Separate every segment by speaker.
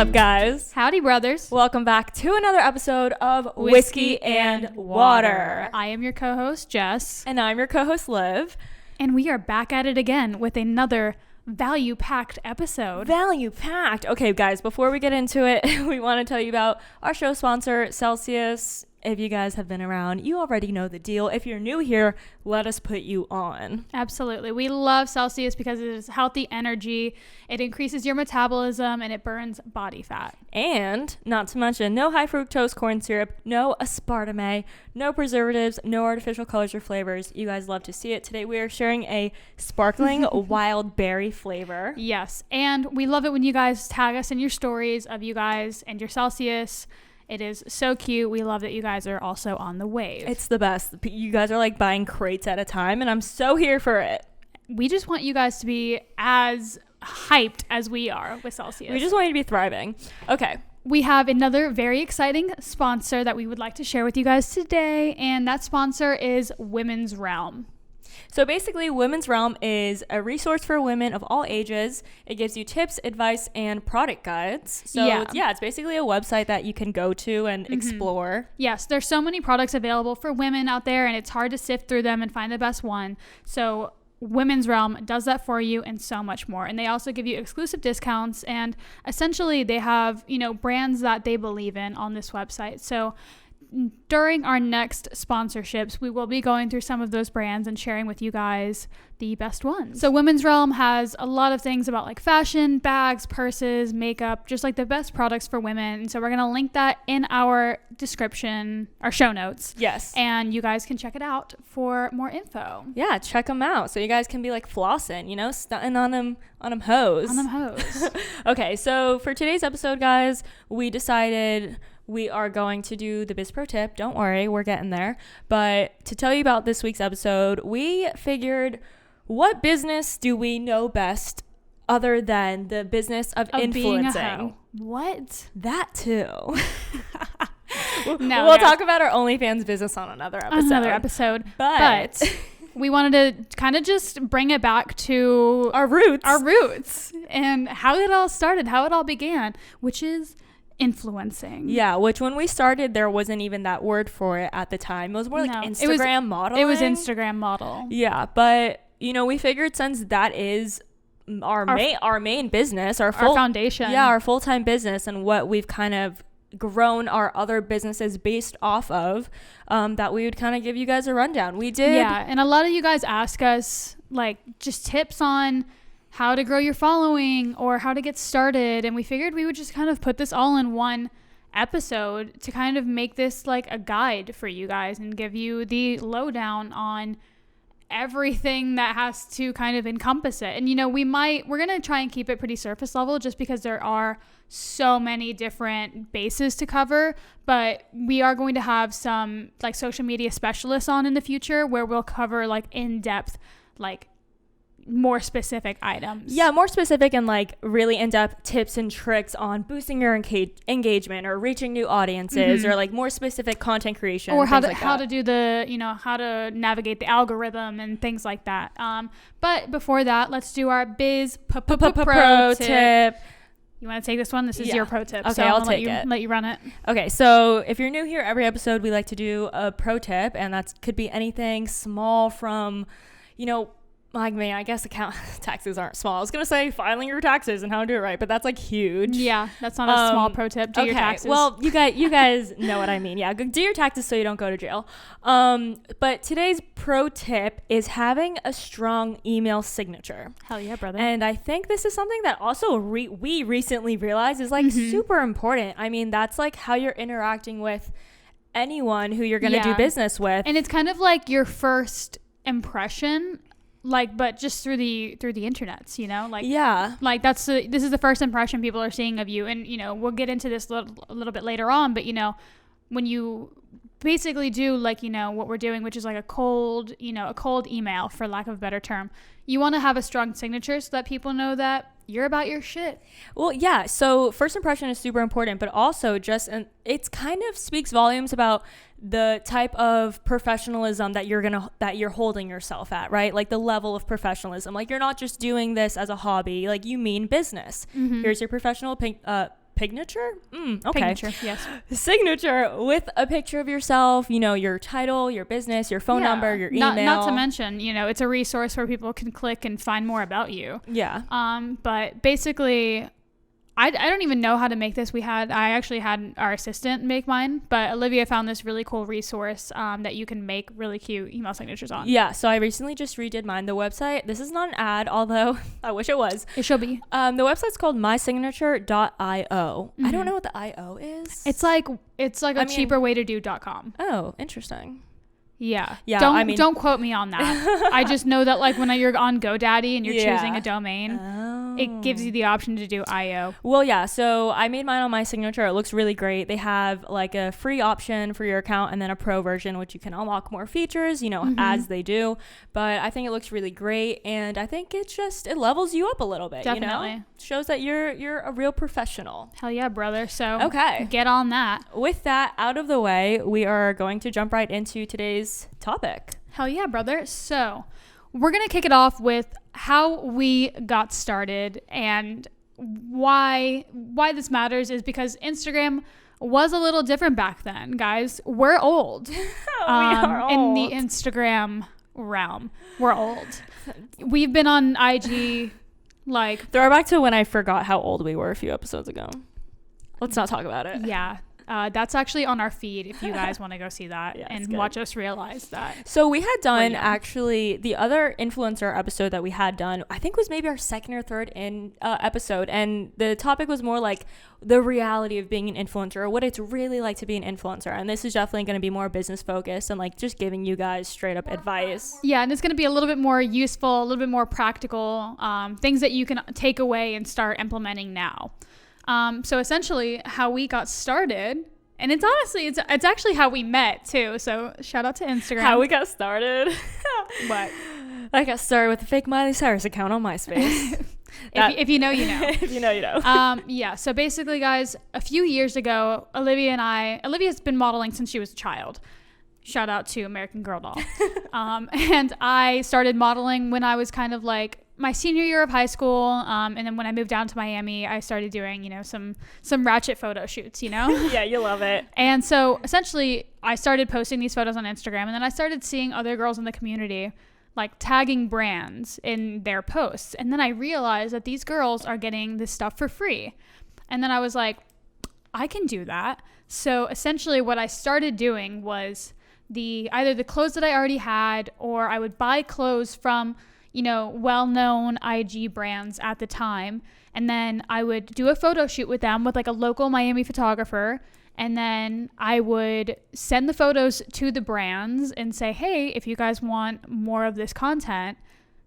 Speaker 1: up, guys?
Speaker 2: Howdy, brothers.
Speaker 1: Welcome back to another episode of Whiskey and Water.
Speaker 2: I am your co-host, Jess.
Speaker 1: And I'm your co-host, Liv.
Speaker 2: And we are back at it again with another value-packed episode.
Speaker 1: Value-packed. Okay, guys, before we get into it, we want to tell you about our show sponsor, Celsius. If you guys have been around, you already know the deal. If you're new here, let us put you on.
Speaker 2: Absolutely. We love Celsius because it is healthy energy. It increases your metabolism and it burns body fat.
Speaker 1: And not to mention, no high fructose corn syrup, no aspartame, no preservatives, no artificial colors or flavors. You guys love to see it. Today we are sharing a sparkling wild berry flavor.
Speaker 2: Yes. And we love it when you guys tag us in your stories of you guys and your Celsius. It is so cute. We love that you guys are also on the wave.
Speaker 1: It's the best. You guys are like buying crates at a time, and I'm so here for it.
Speaker 2: We just want you guys to be as hyped as we are with Celsius.
Speaker 1: We just want you to be thriving. Okay.
Speaker 2: We have another very exciting sponsor that we would like to share with you guys today, and that sponsor is Women's Realm.
Speaker 1: So basically, Women's Realm is a resource for women of all ages. It gives you tips, advice, and product guides. So yeah, it's basically a website that you can go to and explore.
Speaker 2: Yes, there's so many products available for women out there, and it's hard to sift through them and find the best one. So Women's Realm does that for you and so much more. And they also give you exclusive discounts, and essentially they have, brands that they believe in on this website. So during our next sponsorships, we will be going through some of those brands and sharing with you guys the best ones. So Women's Realm has a lot of things about like fashion, bags, purses, makeup, just like the best products for women. And so we're going to link that in our description, our show notes.
Speaker 1: Yes.
Speaker 2: And you guys can check it out for more info.
Speaker 1: Yeah, check them out. So you guys can be like flossing, stunting on them hoes.
Speaker 2: On them hoes.
Speaker 1: Okay, so for today's episode, guys, we decided we are going to do the Biz Pro Tip. Don't worry, we're getting there. But to tell you about this week's episode, we figured, what business do we know best other than the business of influencing?
Speaker 2: What?
Speaker 1: That too.
Speaker 2: No,
Speaker 1: we'll talk about our OnlyFans business on another episode.
Speaker 2: But we wanted to kind of just bring it back to
Speaker 1: our roots
Speaker 2: and how it all started, how it all began, which is influencing.
Speaker 1: Yeah, which when we started, there wasn't even that word for it at the time. It was more like Instagram modeling.
Speaker 2: It was Instagram model.
Speaker 1: Yeah, but we figured since that is our main business, our
Speaker 2: foundation.
Speaker 1: Yeah, our full-time business, and what we've kind of grown our other businesses based off of, that we would kind of give you guys a rundown. We did.
Speaker 2: Yeah, and a lot of you guys ask us like just tips on how to grow your following or how to get started, and we figured we would just kind of put this all in one episode to kind of make this like a guide for you guys and give you the lowdown on everything that has to kind of encompass it. And we're gonna try and keep it pretty surface level just because there are so many different bases to cover, but we are going to have some like social media specialists on in the future where we'll cover like in-depth, like more specific items.
Speaker 1: Yeah, more specific and like really in-depth tips and tricks on boosting your engagement or reaching new audiences, or like more specific content creation,
Speaker 2: or how to do the how to navigate the algorithm and things like that. But before that, let's do our Biz Pro Tip. You want to take this one? This is your pro tip.
Speaker 1: Okay,
Speaker 2: so
Speaker 1: I'll take it.
Speaker 2: Let you run it.
Speaker 1: Okay, so if you're new here, every episode we like to do a pro tip, and that could be anything small from I guess taxes aren't small. I was going to say filing your taxes and how to do it right, but that's like huge.
Speaker 2: Yeah, that's not a small pro tip. Do your taxes.
Speaker 1: Well, you guys know what I mean. Yeah, do your taxes so you don't go to jail. But today's pro tip is having a strong email signature.
Speaker 2: Hell yeah, brother.
Speaker 1: And I think this is something that also we recently realized is like super important. I mean, that's like how you're interacting with anyone who you're going to do business with.
Speaker 2: And it's kind of like your first impression, like, but just through the internets, like this is the first impression people are seeing of you. And we'll get into this a little bit later on, but when you basically do what we're doing, which is like a cold email, for lack of a better term, you want to have a strong signature so that people know that you're about your shit.
Speaker 1: Well, yeah. So first impression is super important, but also it's kind of speaks volumes about the type of professionalism that you're holding yourself at, right? Like the level of professionalism. Like you're not just doing this as a hobby. Like you mean business. Mm-hmm. Here's your professional signature. Okay.
Speaker 2: Signature, yes.
Speaker 1: Signature with a picture of yourself, you know, your title, your business, your phone number, your email.
Speaker 2: Not to mention, you know, it's a resource where people can click and find more about you.
Speaker 1: Yeah.
Speaker 2: But basically, I don't even know how to make this. I actually had our assistant make mine, but Olivia found this really cool resource that you can make really cute email signatures on.
Speaker 1: Yeah, so I recently just redid mine. The website, this is not an ad, although I wish it was.
Speaker 2: It should be.
Speaker 1: The website's called mysignature.io. I don't know what the IO is.
Speaker 2: It's like a cheaper way to do .com.
Speaker 1: Oh, interesting.
Speaker 2: Yeah.
Speaker 1: Don't
Speaker 2: quote me on that. I just know that like when you're on GoDaddy and you're choosing a domain, it gives you the option to do IO.
Speaker 1: Well, yeah. So I made mine on my signature. It looks really great. They have like a free option for your account and then a pro version, which you can unlock more features, you know, as they do. But I think it looks really great. And I think it levels you up a little bit.
Speaker 2: Definitely.
Speaker 1: You know? Shows that you're a real professional.
Speaker 2: Hell yeah, brother. So
Speaker 1: okay,
Speaker 2: get on that.
Speaker 1: With that out of the way, we are going to jump right into today's topic.
Speaker 2: Hell yeah, brother. So we're going to kick it off with how we got started, and why this matters is because Instagram was a little different back then, guys. We're old.
Speaker 1: We are old.
Speaker 2: In the Instagram realm. We're old. We've been on IG like
Speaker 1: throwback to when I forgot how old we were a few episodes ago. Let's not talk about it.
Speaker 2: Yeah. That's actually on our feed if you guys want to go see that and watch us realize that.
Speaker 1: So we had done actually the other influencer episode that we had done, I think was maybe our second or third episode. And the topic was more like the reality of being an influencer, or what it's really like to be an influencer. And this is definitely going to be more business focused and like just giving you guys straight up advice.
Speaker 2: Yeah. And it's going to be a little bit more useful, a little bit more practical, things that you can take away and start implementing now. So essentially how we got started, and it's honestly, it's actually how we met too. So shout out to Instagram.
Speaker 1: How we got started.
Speaker 2: What?
Speaker 1: I got started with a fake Miley Cyrus account on MySpace.
Speaker 2: If you know, you know.
Speaker 1: If you know, you know.
Speaker 2: Yeah. So basically, guys, a few years ago, Olivia's been modeling since she was a child. Shout out to American Girl Doll. And I started modeling when I was kind of like my senior year of high school. And then when I moved down to Miami, I started doing, you know, some ratchet photo shoots, you know?
Speaker 1: Yeah, you love it.
Speaker 2: And so essentially I started posting these photos on Instagram, and then I started seeing other girls in the community like tagging brands in their posts. And then I realized that these girls are getting this stuff for free. And then I was like, I can do that. So essentially what I started doing was either the clothes that I already had, or I would buy clothes from, you know, well-known IG brands at the time. And then I would do a photo shoot with them with like a local Miami photographer. And then I would send the photos to the brands and say, hey, if you guys want more of this content,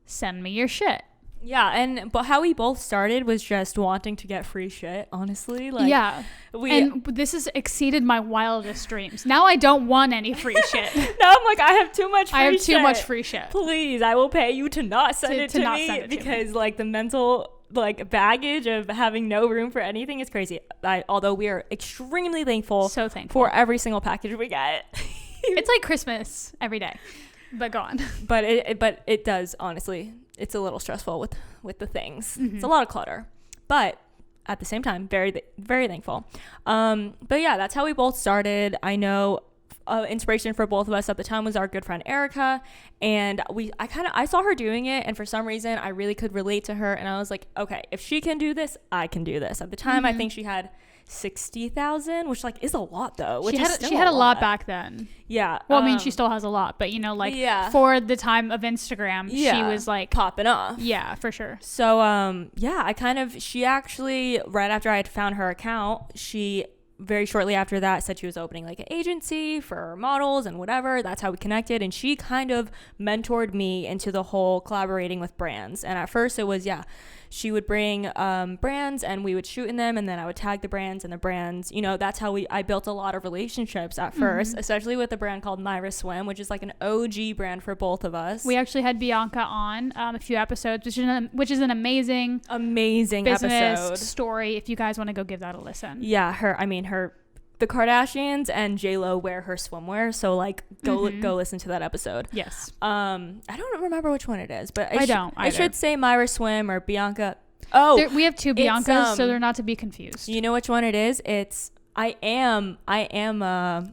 Speaker 2: send me your shit.
Speaker 1: Yeah, but how we both started was just wanting to get free shit, honestly. Like,
Speaker 2: yeah. And this has exceeded my wildest dreams. Now I don't want any free shit.
Speaker 1: No, I'm like, I have too much free shit.
Speaker 2: I have too much free shit.
Speaker 1: Please, I will pay you to not send it to me, because like the mental like baggage of having no room for anything is crazy. Although we are extremely thankful, for every single package we get.
Speaker 2: It's like Christmas every day. But go on.
Speaker 1: But it does, honestly. It's a little stressful with the things. Mm-hmm. It's a lot of clutter. But at the same time, very, very thankful. But yeah, that's how we both started. I know inspiration for both of us at the time was our good friend Erica. And I saw her doing it. And for some reason, I really could relate to her. And I was like, okay, if she can do this, I can do this. At the time, I think she had 60,000, which like is a lot though. Which
Speaker 2: she had a lot back then.
Speaker 1: Yeah.
Speaker 2: Well, I mean, she still has a lot, but you know, like for the time of Instagram, she was like
Speaker 1: popping off.
Speaker 2: Yeah, for sure.
Speaker 1: So she actually, right after I had found her account, she very shortly after that said she was opening like an agency for models and whatever. That's how we connected, and she kind of mentored me into the whole collaborating with brands. And at first it was she would bring brands and we would shoot in them, and then I would tag the brands, and the brands, you know, that's how I built a lot of relationships at first, especially with a brand called Myra Swim, which is like an OG brand for both of us.
Speaker 2: We actually had Bianca on a few episodes, which is an amazing business
Speaker 1: episode
Speaker 2: story. If you guys want to go give that a listen.
Speaker 1: Yeah, the Kardashians and J-Lo wear her swimwear, so like go listen to that episode.
Speaker 2: Yes.
Speaker 1: I don't remember which one it is, but
Speaker 2: I don't.
Speaker 1: I should say Myra Swim or Bianca.
Speaker 2: We have two Biancas, so they're not to be confused.
Speaker 1: You know which one it is? It's I am a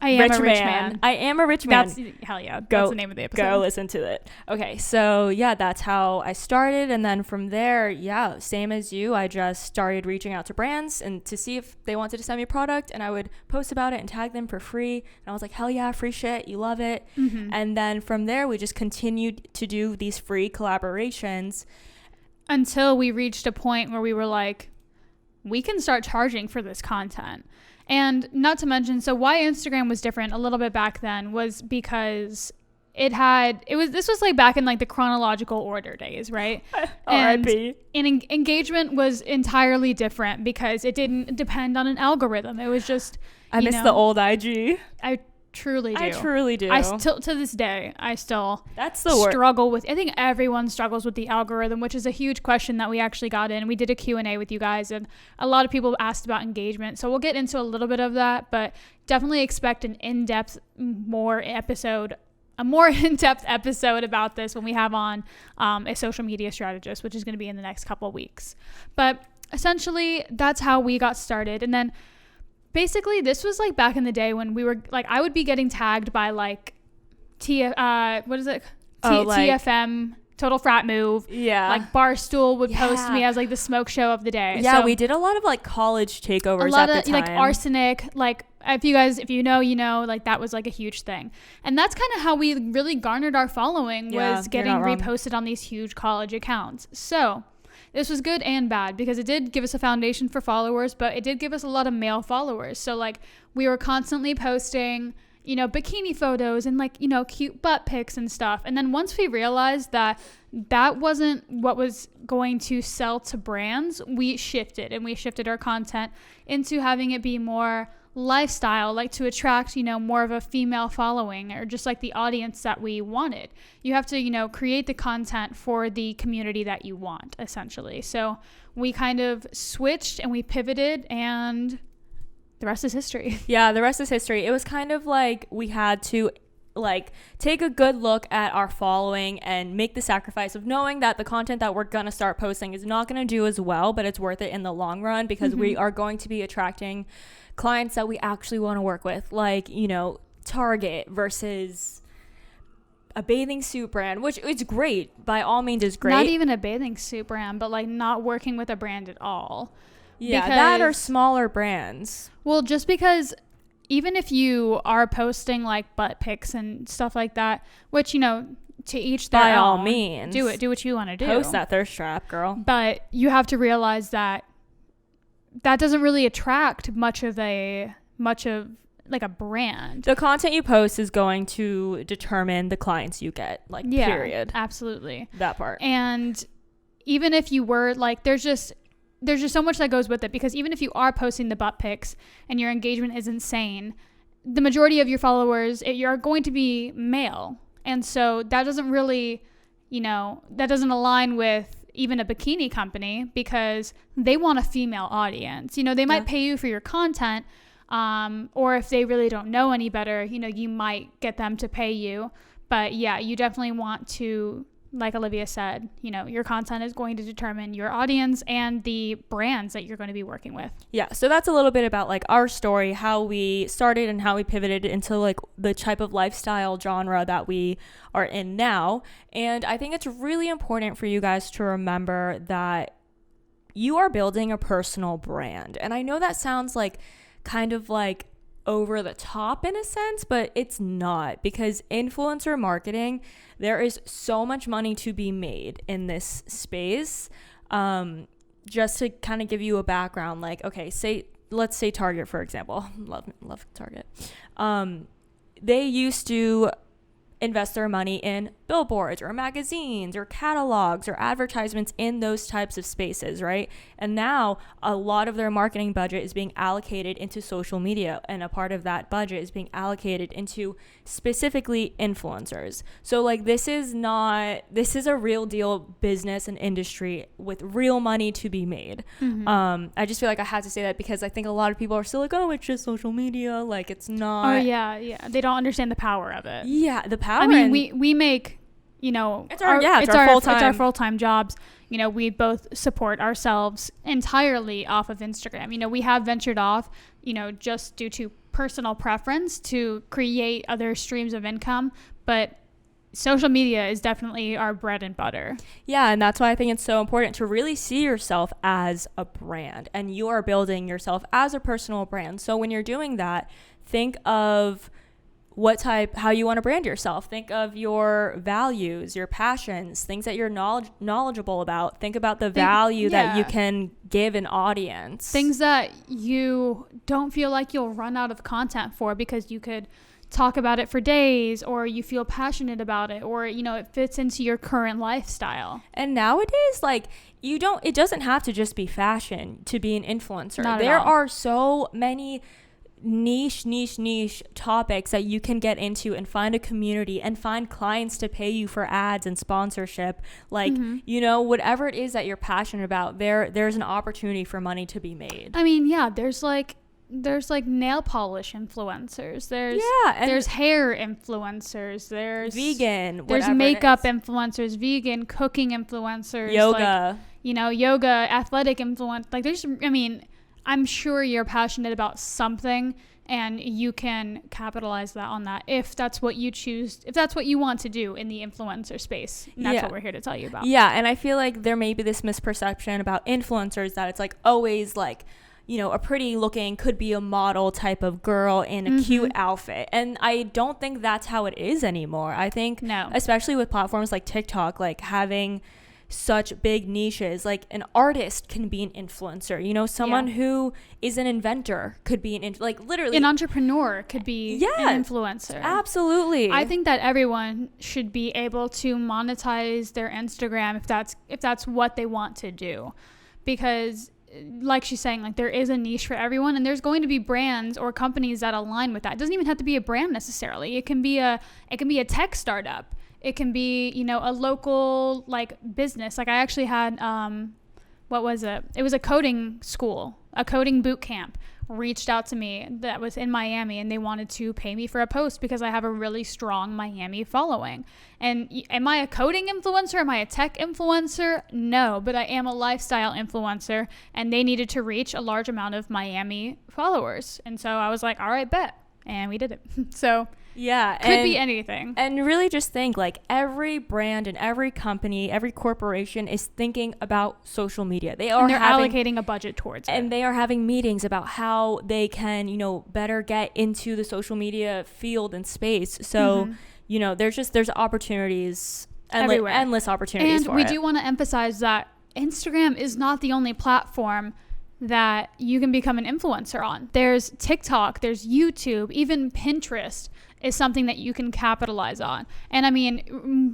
Speaker 2: rich man.
Speaker 1: I am a rich man.
Speaker 2: That's hell yeah. That's the name of the episode.
Speaker 1: Go listen to it. Okay, so yeah, that's how I started, and then from there, yeah, same as you, I just started reaching out to brands and to see if they wanted to send me a product, and I would post about it and tag them for free. And I was like, hell yeah, free shit, you love it. And then from there, we just continued to do these free collaborations
Speaker 2: until we reached a point where we were like, we can start charging for this content. And not to mention, so why Instagram was different a little bit back then was because this was like back in like the chronological order days, right?
Speaker 1: R.I.P.
Speaker 2: And engagement was entirely different because it didn't depend on an algorithm. It was just,
Speaker 1: I miss the old IG.
Speaker 2: I truly do.
Speaker 1: I truly do.
Speaker 2: I still, to this day,
Speaker 1: that's the word.
Speaker 2: Struggle with, I think everyone struggles with the algorithm, which is a huge question that we actually got in. We did a Q&A with you guys, and a lot of people asked about engagement. So we'll get into a little bit of that, but definitely expect a more in-depth episode about this when we have on a social media strategist, which is going to be in the next couple of weeks. But essentially, that's how we got started. And then basically, this was like back in the day when we were like, I would be getting tagged by like TFM, Total Frat Move.
Speaker 1: Yeah.
Speaker 2: Like Barstool would post me as like the smoke show of the day.
Speaker 1: Yeah,
Speaker 2: so,
Speaker 1: we did a lot of like college takeovers at the time.
Speaker 2: Like Arsenic, like if you know, like that was like a huge thing. And that's kind of how we really garnered our following, was getting reposted on these huge college accounts. So this was good and bad because it did give us a foundation for followers, but it did give us a lot of male followers. So like we were constantly posting, bikini photos and like, cute butt pics and stuff. And then once we realized that that wasn't what was going to sell to brands, we shifted our content into having it be more lifestyle, like to attract, more of a female following or just like the audience that we wanted. You have to, create the content for the community that you want, essentially. So we kind of switched and we pivoted, and the rest is history. Yeah,
Speaker 1: the rest is history. It was kind of like we had to like take a good look at our following and make the sacrifice of knowing that the content that we're gonna start posting is not gonna do as well, but it's worth it in the long run because we are going to be attracting clients that we actually want to work with, like, Target versus a bathing suit brand, which is great. By all means, is great.
Speaker 2: Not even a bathing suit brand, but like not working with a brand at all.
Speaker 1: Yeah, that or smaller brands.
Speaker 2: Well, just because even if you are posting like butt pics and stuff like that, which, to each their own. By
Speaker 1: all means.
Speaker 2: Do it. Do what you want to do.
Speaker 1: Post that thirst trap, girl.
Speaker 2: But you have to realize that doesn't really attract much of like a brand.
Speaker 1: The content you post is going to determine the clients you get, like, period.
Speaker 2: Absolutely.
Speaker 1: That part.
Speaker 2: And even if you were like, there's just so much that goes with it, because even if you are posting the butt pics and your engagement is insane, the majority of your followers, you're going to be male. And so that doesn't really, that doesn't align with even a bikini company, because they want a female audience. They might pay you for your content, or if they really don't know any better, you might get them to pay you. But yeah, you definitely want to, like Olivia said, your content is going to determine your audience and the brands that you're going to be working with.
Speaker 1: Yeah, so that's a little bit about like our story, how we started and how we pivoted into like the type of lifestyle genre that we are in now. And I think it's really important for you guys to remember that you are building a personal brand. And I know that sounds like kind of like over the top in a sense, but it's not, because influencer marketing, there is so much money to be made in this space. Just to kind of give you a background, like, okay, let's say Target, for example. Love Target. They used to invest their money in billboards or magazines or catalogs or advertisements in those types of spaces, right? And now a lot of their marketing budget is being allocated into social media, and a part of that budget is being allocated into specifically influencers. So like this is a real deal business and industry with real money to be made. I just feel like I had to say that because I think a lot of people are still like, oh, it's just social media, like it's not.
Speaker 2: Oh yeah, they don't understand the power of it.
Speaker 1: Yeah, the power.
Speaker 2: I mean, we make you know,
Speaker 1: it's our
Speaker 2: full-time jobs. You know, we both support ourselves entirely off of Instagram. You know, we have ventured off, you know, just due to personal preference to create other streams of income, but social media is definitely our bread and butter.
Speaker 1: Yeah, and that's why I think it's so important to really see yourself as a brand, and you are building yourself as a personal brand. So when you're doing that, think of how you want to brand yourself. Think of your values, your passions, things that you're knowledgeable about. Think about the value that you can give an audience.
Speaker 2: Things that you don't feel like you'll run out of content for, because you could talk about it for days, or you feel passionate about it, or, you know, it fits into your current lifestyle.
Speaker 1: And nowadays, like, it doesn't have to just be fashion to be an influencer. There are so many niche topics that you can get into and find a community and find clients to pay you for ads and sponsorship. Like, you know, whatever it is that you're passionate about, there's an opportunity for money to be made.
Speaker 2: I mean, yeah, there's like nail polish influencers, there's hair influencers, there's
Speaker 1: vegan,
Speaker 2: there's makeup influencers, vegan cooking influencers,
Speaker 1: yoga,
Speaker 2: like, you know, yoga, athletic influence. Like, I'm sure you're passionate about something, and you can capitalize on that if that's what you choose, if that's what you want to do in the influencer space. And that's what we're here to tell you about.
Speaker 1: Yeah, and I feel like there may be this misperception about influencers that it's like always like, you know, a pretty looking, could be a model type of girl in a cute outfit. And I don't think that's how it is anymore. I think, especially with platforms like TikTok, like having such big niches, like an artist can be an influencer, you know, someone who is an inventor could be like literally
Speaker 2: an entrepreneur could be an influencer.
Speaker 1: Absolutely.
Speaker 2: I think that everyone should be able to monetize their Instagram if that's what they want to do, because like she's saying, like, there is a niche for everyone, and there's going to be brands or companies that align with that. It doesn't even have to be a brand necessarily. It can be a tech startup. It can be, you know, a local, like, business. Like, I actually had, what was it? It was a coding school, a coding boot camp reached out to me that was in Miami, and they wanted to pay me for a post because I have a really strong Miami following. And am I a coding influencer? Am I a tech influencer? No, but I am a lifestyle influencer, and they needed to reach a large amount of Miami followers. And so I was like, all right, bet. And we did it. So
Speaker 1: yeah,
Speaker 2: could be anything.
Speaker 1: And really just think, like, every brand and every company, every corporation is thinking about social media. They're
Speaker 2: allocating a budget towards it.
Speaker 1: And they are having meetings about how they can, you know, better get into the social media field and space. So, you know, there's opportunities,
Speaker 2: everywhere.
Speaker 1: Endless opportunities
Speaker 2: and
Speaker 1: for
Speaker 2: we
Speaker 1: it.
Speaker 2: do want to emphasize that Instagram is not the only platform that you can become an influencer on. There's TikTok, there's YouTube, even Pinterest is something that you can capitalize on. And I mean,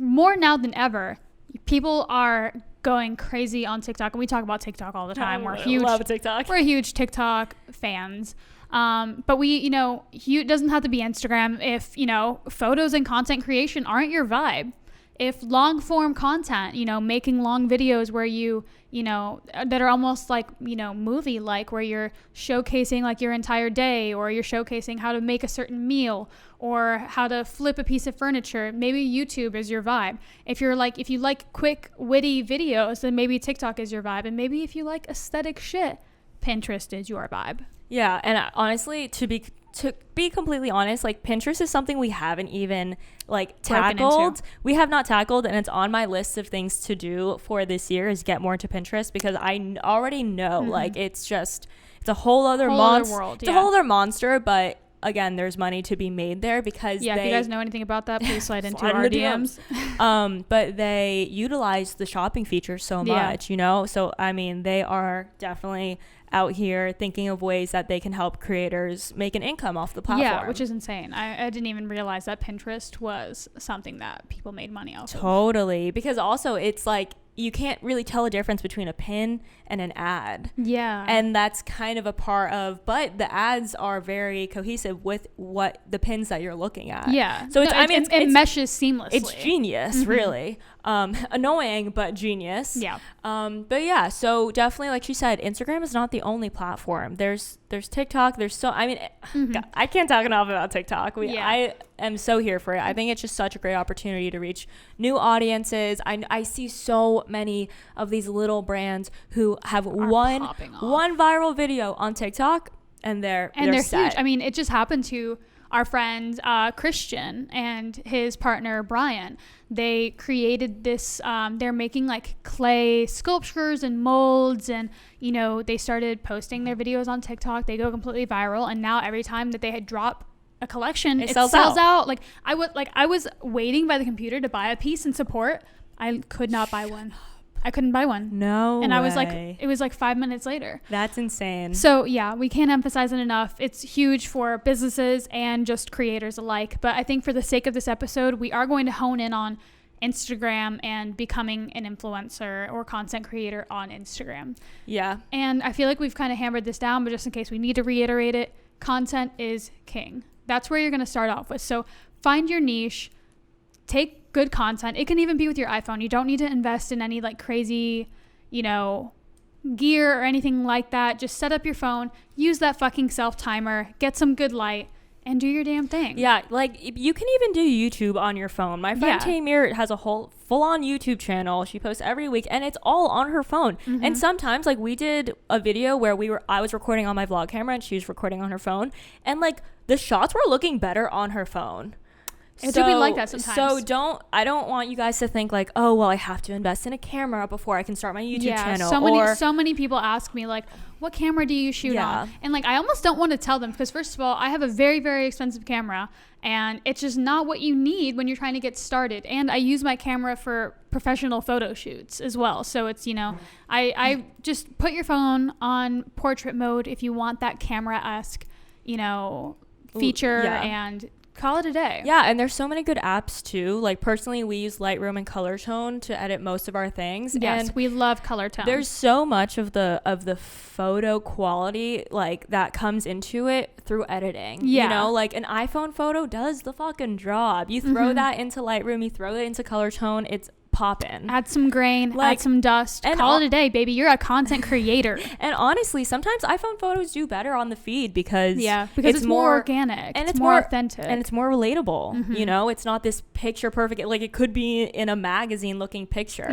Speaker 2: more now than ever, people are going crazy on TikTok, and we talk about TikTok all the time. We're
Speaker 1: love TikTok.
Speaker 2: We're huge TikTok fans. But it doesn't have to be Instagram if, you know, photos and content creation aren't your vibe. If long form content, you know, making long videos where you know, that are almost like, you know, movie like, where you're showcasing like your entire day, or you're showcasing how to make a certain meal, or how to flip a piece of furniture, maybe YouTube is your vibe. If you like quick, witty videos, then maybe TikTok is your vibe. And maybe if you like aesthetic shit, Pinterest is your vibe.
Speaker 1: Yeah, and honestly, to be completely honest, like, Pinterest is something we haven't even like tackled. We have not tackled, and it's on my list of things to do for this year, is get more into Pinterest, because I already know like it's a whole other
Speaker 2: world.
Speaker 1: It's a whole other monster, but again, there's money to be made there, because
Speaker 2: if you guys know anything about that, please slide into our DMs.
Speaker 1: But they utilize the shopping feature so much, you know? So, I mean, they are definitely out here thinking of ways that they can help creators make an income off the platform.
Speaker 2: Yeah, which is insane. I didn't even realize that Pinterest was something that people made money off of.
Speaker 1: Totally. Because also, it's like, you can't really tell a difference between a pin and an ad.
Speaker 2: Yeah.
Speaker 1: And that's kind of a part of, but the ads are very cohesive with what the pins that you're looking at.
Speaker 2: Yeah.
Speaker 1: So
Speaker 2: it meshes seamlessly.
Speaker 1: It's genius, really. Annoying, but genius.
Speaker 2: Yeah.
Speaker 1: But yeah, so definitely, like she said, Instagram is not the only platform. There's there's TikTok. There's so, I mean, God, I can't talk enough about TikTok. I am so here for it. I think it's just such a great opportunity to reach new audiences. I see so many of these little brands who have one viral video on TikTok, and they're set.
Speaker 2: huge. I mean, it just happened to our friend Christian and his partner Brian. They created this, they're making like clay sculptures and molds, and you know, they started posting their videos on TikTok. They go completely viral, and now every time that they had drop a collection, it sells out. Like I was waiting by the computer to buy a piece and support. I could not buy one. I couldn't buy one.
Speaker 1: No.
Speaker 2: And
Speaker 1: way.
Speaker 2: I was like, it was like 5 minutes later.
Speaker 1: That's insane.
Speaker 2: So yeah, we can't emphasize it enough. It's huge for businesses and just creators alike. But I think for the sake of this episode, we are going to hone in on Instagram and becoming an influencer or content creator on Instagram.
Speaker 1: Yeah.
Speaker 2: And I feel like we've kind of hammered this down, but just in case we need to reiterate it, content is king. That's where you're going to start off with. So find your niche, take good content. It can even be with your iPhone. You don't need to invest in any like crazy, you know, gear or anything like that. Just set up your phone, use that fucking self timer, get some good light, and do your damn thing.
Speaker 1: Yeah, like you can even do YouTube on your phone. My friend Tamir has a whole full-on YouTube channel. She posts every week, and it's all on her phone. And sometimes, like, we did a video where I was recording on my vlog camera and she was recording on her phone, and like the shots were looking better on her phone.
Speaker 2: It do be like that sometimes.
Speaker 1: So I don't want you guys to think like, oh, well, I have to invest in a camera before I can start my YouTube channel.
Speaker 2: So many people ask me like, what camera do you shoot on? And like, I almost don't want to tell them, because first of all, I have a very, very expensive camera, and it's just not what you need when you're trying to get started. And I use my camera for professional photo shoots as well. So it's, you know, I just put your phone on portrait mode if you want that camera-esque, you know, feature, and call it a day.
Speaker 1: Yeah, and there's so many good apps too. Like personally, we use Lightroom and Color Tone to edit most of our things.
Speaker 2: Yes,
Speaker 1: and
Speaker 2: we love Color Tone.
Speaker 1: There's so much of the photo quality like that comes into it through editing.
Speaker 2: Yeah.
Speaker 1: You know, like an iPhone photo does the fucking job. You throw that into Lightroom, you throw it into Color Tone, it's poppin'.
Speaker 2: Add some grain,
Speaker 1: like,
Speaker 2: add some dust, and call it a day, baby. You're a content creator. And
Speaker 1: honestly, sometimes iPhone photos do better on the feed because
Speaker 2: it's more organic and it's more authentic
Speaker 1: and it's more relatable. You know, it's not this picture perfect, like it could be in a magazine looking picture.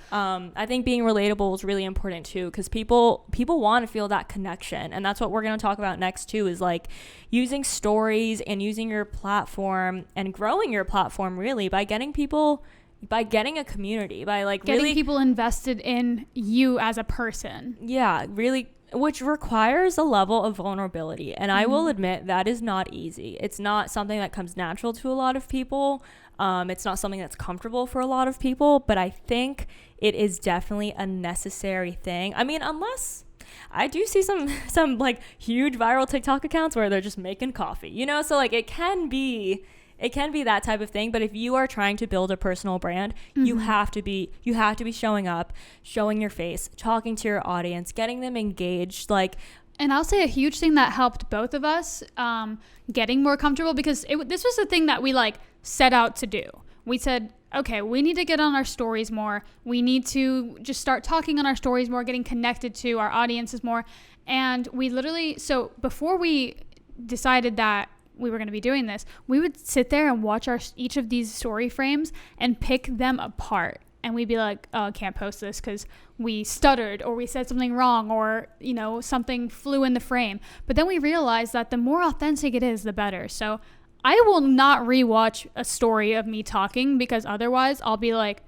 Speaker 1: I think being relatable is really important too, because people want to feel that connection, and that's what we're going to talk about next too, is like using stories and using your platform and growing your platform really by getting a community, by like
Speaker 2: getting
Speaker 1: really
Speaker 2: people invested in you as a person. Yeah,
Speaker 1: really, which requires a level of vulnerability. And I will admit that is not easy. It's not something that comes natural to a lot of people. It's not something that's comfortable for a lot of people, but I think it is definitely a necessary thing. I mean, unless I do see some like huge viral TikTok accounts where they're just making coffee, you know? So like it can be that type of thing, but if you are trying to build a personal brand, you have to be showing up, showing your face, talking to your audience, getting them engaged. Like,
Speaker 2: and I'll say a huge thing that helped both of us getting more comfortable, because this was the thing that we like set out to do. We said, okay, we need to get on our stories more. We need to just start talking on our stories more, getting connected to our audiences more. And we literally, so before we decided that we were going to be doing this, we would sit there and watch each of these story frames and pick them apart. And we'd be like, oh, I can't post this because we stuttered or we said something wrong, or, you know, something flew in the frame. But then we realized that the more authentic it is, the better. So I will not rewatch a story of me talking, because otherwise I'll be like,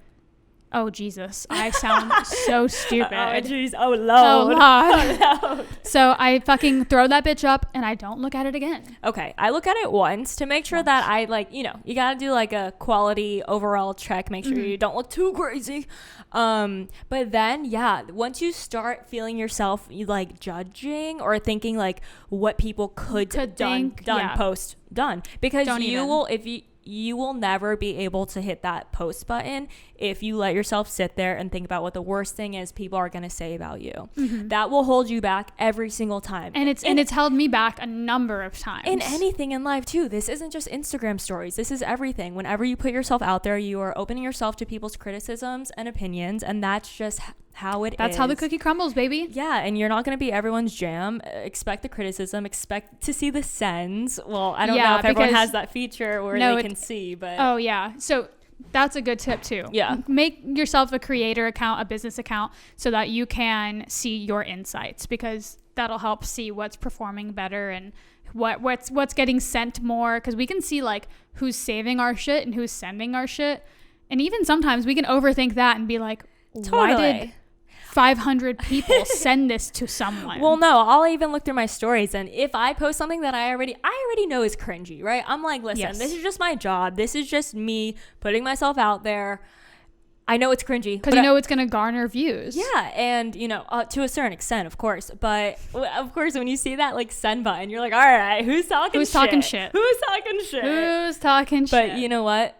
Speaker 2: oh, Jesus, I sound so stupid.
Speaker 1: Oh, jeez. Oh, Lord.
Speaker 2: Oh, Lord. So I fucking throw that bitch up and I don't look at it again.
Speaker 1: Okay. I look at it once to make sure that I, like, you know, you got to do like a quality overall check. Make sure you don't look too crazy. But then, yeah, once you start feeling yourself like judging or thinking like what people could post done, because you will never be able to hit that post button if you let yourself sit there and think about what the worst thing is people are going to say about you. That will hold you back every single time.
Speaker 2: And it's held me back a number of times.
Speaker 1: In anything in life too. This isn't just Instagram stories. This is everything. Whenever you put yourself out there, you are opening yourself to people's criticisms and opinions, and that's just how it is.
Speaker 2: That's how the cookie crumbles, baby.
Speaker 1: Yeah, and you're not going to be everyone's jam. Expect the criticism. Expect to see the sends. Well, I don't know if everyone has that feature where they can see, but...
Speaker 2: Oh, yeah. So that's a good tip, too.
Speaker 1: Yeah.
Speaker 2: Make yourself a creator account, a business account, so that you can see your insights, because that'll help see what's performing better and what's getting sent more, because we can see like who's saving our shit and who's sending our shit. And even sometimes we can overthink that and be like, why did 500 people send this to someone?
Speaker 1: Well, no, I'll even look through my stories, and if I post something that I already know is cringy, right? I'm like, listen, this is just my job. This is just me putting myself out there. I know it's cringy.
Speaker 2: Because you know it's going to garner views.
Speaker 1: Yeah, and, you know, to a certain extent, of course. But, of course, when you see that, like, send button, you're like, all right, who's talking shit? But you know what?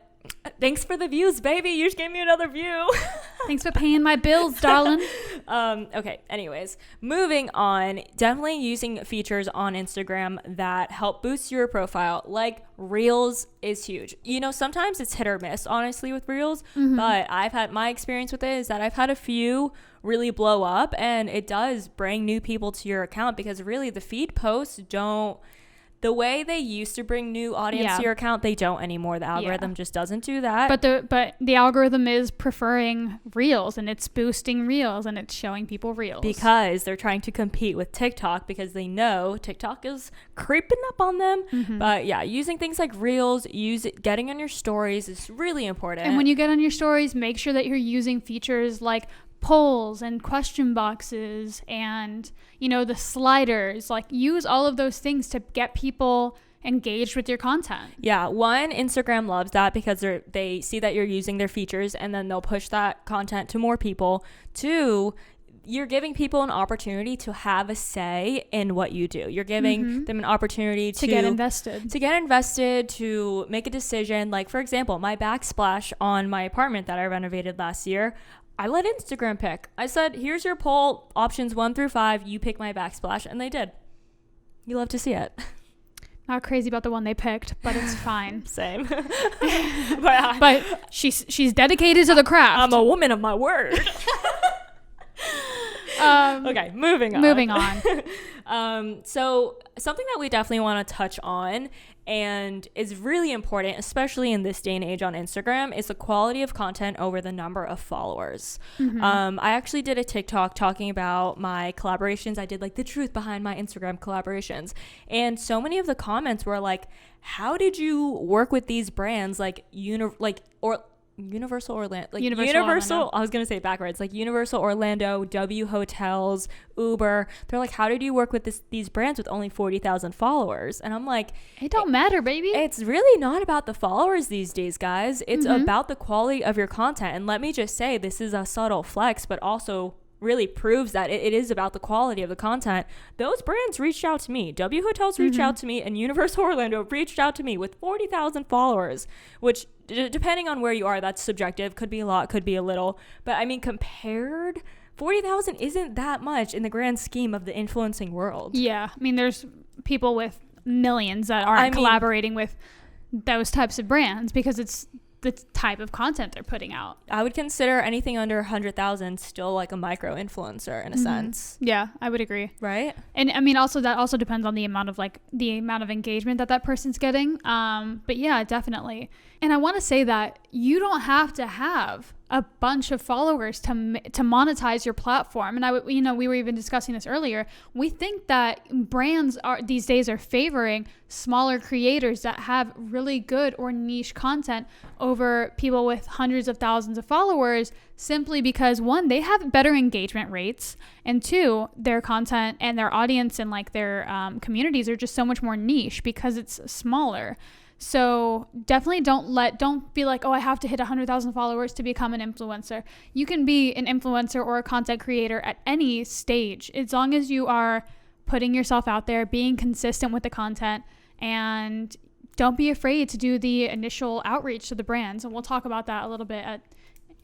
Speaker 1: Thanks for the views, baby. You just gave me another view.
Speaker 2: Thanks for paying my bills, darling.
Speaker 1: Okay, anyways, moving on. Definitely using features on Instagram that help boost your profile, like Reels is huge. You know, sometimes it's hit or miss, honestly, with Reels, but my experience with it is that I've had a few really blow up, and it does bring new people to your account, because really the feed posts don't... The way they used to bring new audience to your account, they don't anymore. The algorithm just doesn't do that.
Speaker 2: But the algorithm is preferring Reels, and it's boosting Reels, and it's showing people Reels.
Speaker 1: Because they're trying to compete with TikTok, because they know TikTok is creeping up on them. But yeah, using things like Reels, getting on your stories is really important.
Speaker 2: And when you get on your stories, make sure that you're using features like polls and question boxes and, you know, the sliders. Like, use all of those things to get people engaged with your content.
Speaker 1: Yeah, one, Instagram loves that, because they see that you're using their features, and then they'll push that content to more people. Two, you're giving people an opportunity to have a say in what you do. You're giving them an opportunity to
Speaker 2: get invested,
Speaker 1: to make a decision. Like, for example, my backsplash on my apartment that I renovated last year, I let Instagram pick. I said, here's your poll, options 1 through 5. You pick my backsplash. And they did. You love to see it.
Speaker 2: Not crazy about the one they picked, but it's fine.
Speaker 1: Same.
Speaker 2: but she's dedicated to the craft.
Speaker 1: I'm a woman of my word. Okay, moving on. So something that we definitely want to touch on, and is really important, especially in this day and age on Instagram, is the quality of content over the number of followers. I actually did a TikTok talking about my collaborations. I did like the truth behind my Instagram collaborations, and so many of the comments were like, how did you work with these brands like Universal Orlando, I was gonna say it backwards, like Universal Orlando, W Hotels, Uber. They're like, how did you work with these brands with only 40,000 followers? And I'm like,
Speaker 2: it don't matter, baby.
Speaker 1: It's really not about the followers these days, guys. It's about the quality of your content. And let me just say, this is a subtle flex, but also really proves that it is about the quality of the content. Those brands reached out to me. W Hotels reached out to me, and Universal Orlando reached out to me with 40,000 followers, which, depending on where you are, that's subjective. Could be a lot, could be a little. But I mean, compared, 40,000 isn't that much in the grand scheme of the influencing world.
Speaker 2: Yeah. I mean, there's people with millions that aren't collaborating with those types of brands, because it's the type of content they're putting out. I would consider anything under 100,000 still like a micro influencer in a sense. Yeah, I would agree. Right? And I mean, also that also depends on the amount of engagement that person's getting. But yeah, definitely. And I want to say that you don't have to have a bunch of followers to monetize your platform. And we were even discussing this earlier. We think that brands these days are favoring smaller creators that have really good or niche content over people with hundreds of thousands of followers, simply because, one, they have better engagement rates, and two, their content and their audience and like their communities are just so much more niche because it's smaller. So definitely don't be like, oh, I have to hit 100,000 followers to become an influencer. You can be an influencer or a content creator at any stage, as long as you are putting yourself out there, being consistent with the content, and don't be afraid to do the initial outreach to the brands. And we'll talk about that a little bit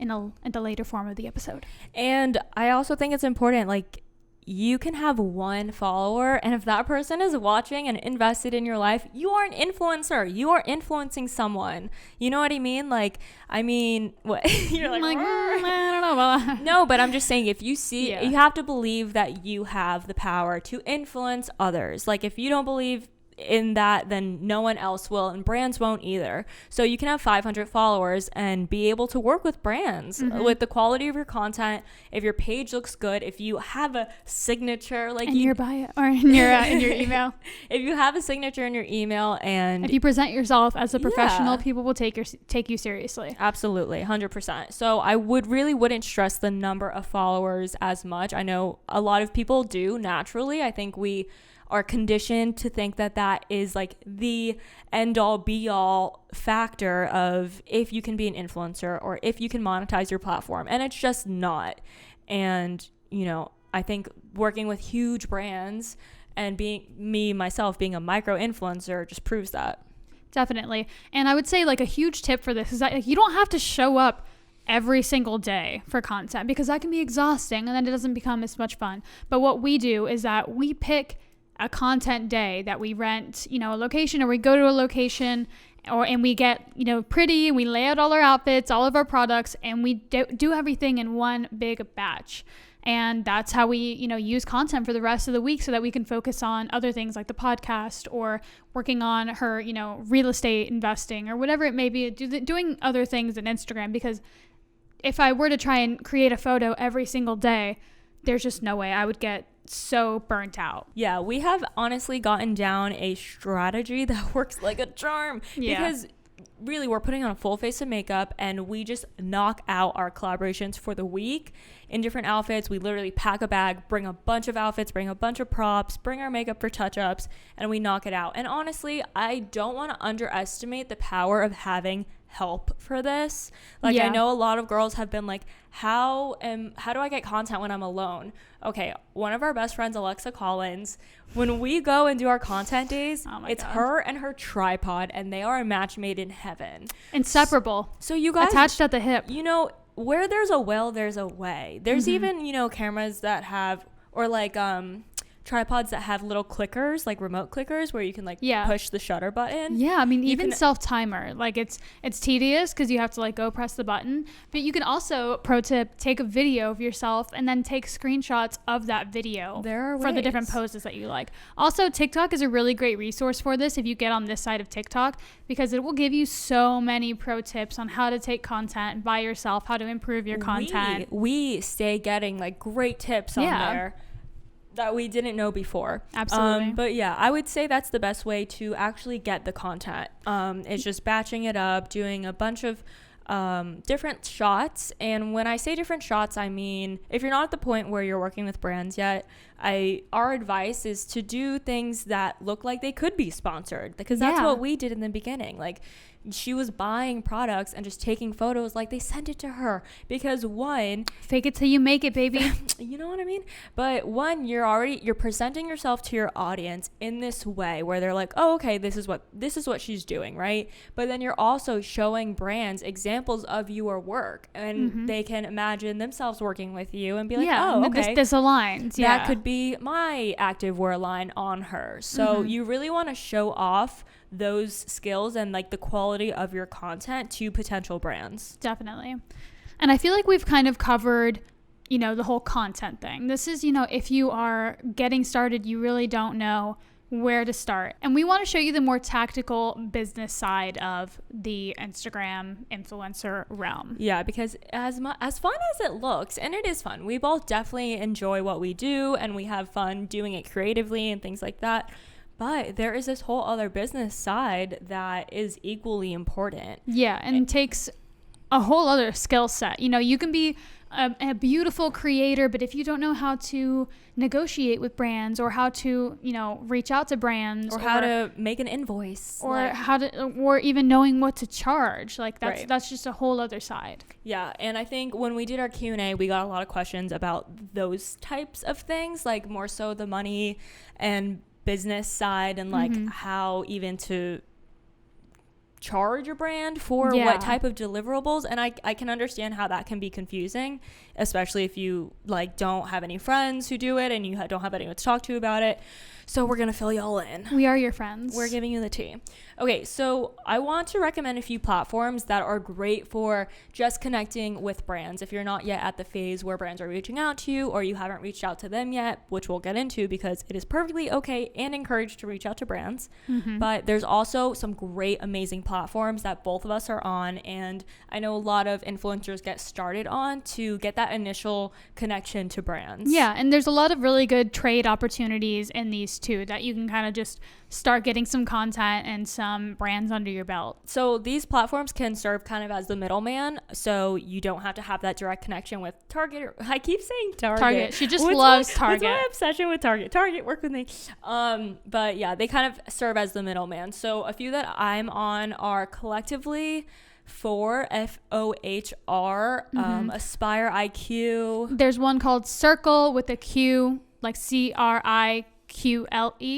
Speaker 2: in the later form of the episode. And I also think it's important, like,
Speaker 1: you can have one follower, and if that person is watching and invested in your life, you are an influencer. You are influencing someone. You know what I mean? Like, I mean, what? You're like,
Speaker 2: I don't know about that.
Speaker 1: No, but I'm just saying, if you see,
Speaker 2: Yeah.
Speaker 1: you have to believe that you have the power to influence others. Like, if you don't believe in that, then no one else will, and brands won't either. So you can have 500 followers and be able to work with brands with the quality of your content. If your page looks good, if you have a signature, like
Speaker 2: In your bio or in your email.
Speaker 1: if you have a signature in your email, and
Speaker 2: If you present yourself as a professional, people will take you seriously.
Speaker 1: absolutely 100%. So I wouldn't stress the number of followers as much. I know a lot of people do naturally. I think we are conditioned to think that that is like the end all be all factor of if you can be an influencer or if you can monetize your platform, and it's just not. And I think working with huge brands and being a micro influencer just proves that.
Speaker 2: Definitely. And I would say like a huge tip for this is that you don't have to show up every single day for content, because that can be exhausting and then it doesn't become as much fun. But what we do is that we pick a content day that we rent, a location, or we go to a location, and we get, pretty, we lay out all our outfits, all of our products, and we do everything in one big batch. And that's how we, use content for the rest of the week so that we can focus on other things like the podcast or working on her, real estate investing or whatever it may be, doing other things in Instagram. Because if I were to try and create a photo every single day, there's just no way. I would get so burnt out.
Speaker 1: Yeah, we have honestly gotten down a strategy that works like a charm. Because really, we're putting on a full face of makeup and we just knock out our collaborations for the week in different outfits. We literally pack a bag, bring a bunch of outfits, bring a bunch of props, bring our makeup for touch-ups, and we knock it out. And honestly, I don't want to underestimate the power of having help for this. Like, I know a lot of girls have been like, how do I get content when I'm alone? Okay, one of our best friends, Alexa Collins, when we go and do our content days, it's her and her tripod, and they are a match made in heaven.
Speaker 2: Inseparable.
Speaker 1: So you guys,
Speaker 2: attached at the hip.
Speaker 1: Where there's a will, there's a way. There's even, cameras that have, or like tripods that have little clickers, like remote clickers, where you can push the shutter button.
Speaker 2: Yeah, I mean, even self-timer, like it's tedious because you have to go press the button, but you can also, pro tip, take a video of yourself and then take screenshots of that video for the different poses that you like. Also, TikTok is a really great resource for this if you get on this side of TikTok, because it will give you so many pro tips on how to take content by yourself, how to improve your content.
Speaker 1: We stay getting great tips on there that we didn't know before.
Speaker 2: Absolutely.
Speaker 1: But yeah, I would say that's the best way to actually get the content. It's just batching it up, doing a bunch of different shots. And when I say different shots, I mean, if you're not at the point where you're working with brands yet, our advice is to do things that look like they could be sponsored, because that's what we did in the beginning. Like, she was buying products and just taking photos like they sent it to her, because one,
Speaker 2: fake it till you make it, baby.
Speaker 1: You know what I mean? But one, you're presenting yourself to your audience in this way where they're like, oh, okay, this is what she's doing, right? But then you're also showing brands examples of your work, and they can imagine themselves working with you and be like, oh, okay,
Speaker 2: this aligns.
Speaker 1: That could be my activewear line on her. So you really want to show off those skills and the quality of your content to potential brands.
Speaker 2: Definitely. And I feel like we've kind of covered, the whole content thing. This is, if you are getting started, you really don't know where to start. And we want to show you the more tactical business side of the Instagram influencer realm.
Speaker 1: Yeah, because as fun as it looks, and it is fun, we both definitely enjoy what we do and we have fun doing it creatively and things like that. But there is this whole other business side that is equally important.
Speaker 2: Yeah, and takes a whole other skill set. You can be a beautiful creator, but if you don't know how to negotiate with brands, or how to, reach out to brands,
Speaker 1: or how to make an invoice,
Speaker 2: or even knowing what to charge, that's just a whole other side.
Speaker 1: Yeah, and I think when we did our Q&A, we got a lot of questions about those types of things, more so the money and business side, and how even to charge a brand for what type of deliverables, and I can understand how that can be confusing, especially if you like don't have any friends who do it and you don't have anyone to talk to about it. So we're gonna fill y'all in.
Speaker 2: We are your friends.
Speaker 1: We're giving you the tea. Okay, so I want to recommend a few platforms that are great for just connecting with brands. If you're not yet at the phase where brands are reaching out to you, or you haven't reached out to them yet, which we'll get into because it is perfectly okay and encouraged to reach out to brands. But there's also some great, amazing platforms that both of us are on, and I know a lot of influencers get started on to get that initial connection to brands.
Speaker 2: Yeah, and there's a lot of really good trade opportunities in these too, that you can kind of just start getting some content and some brands under your belt.
Speaker 1: So these platforms can serve kind of as the middleman, so you don't have to have that direct connection with Target. I keep saying Target.
Speaker 2: She just loves Target.
Speaker 1: What's my obsession with Target? Target, work with me. But yeah, they kind of serve as the middleman. So a few that I'm on are Collectively, FOHR, Aspire IQ.
Speaker 2: There's one called Circle with a Q, like CRIQLE,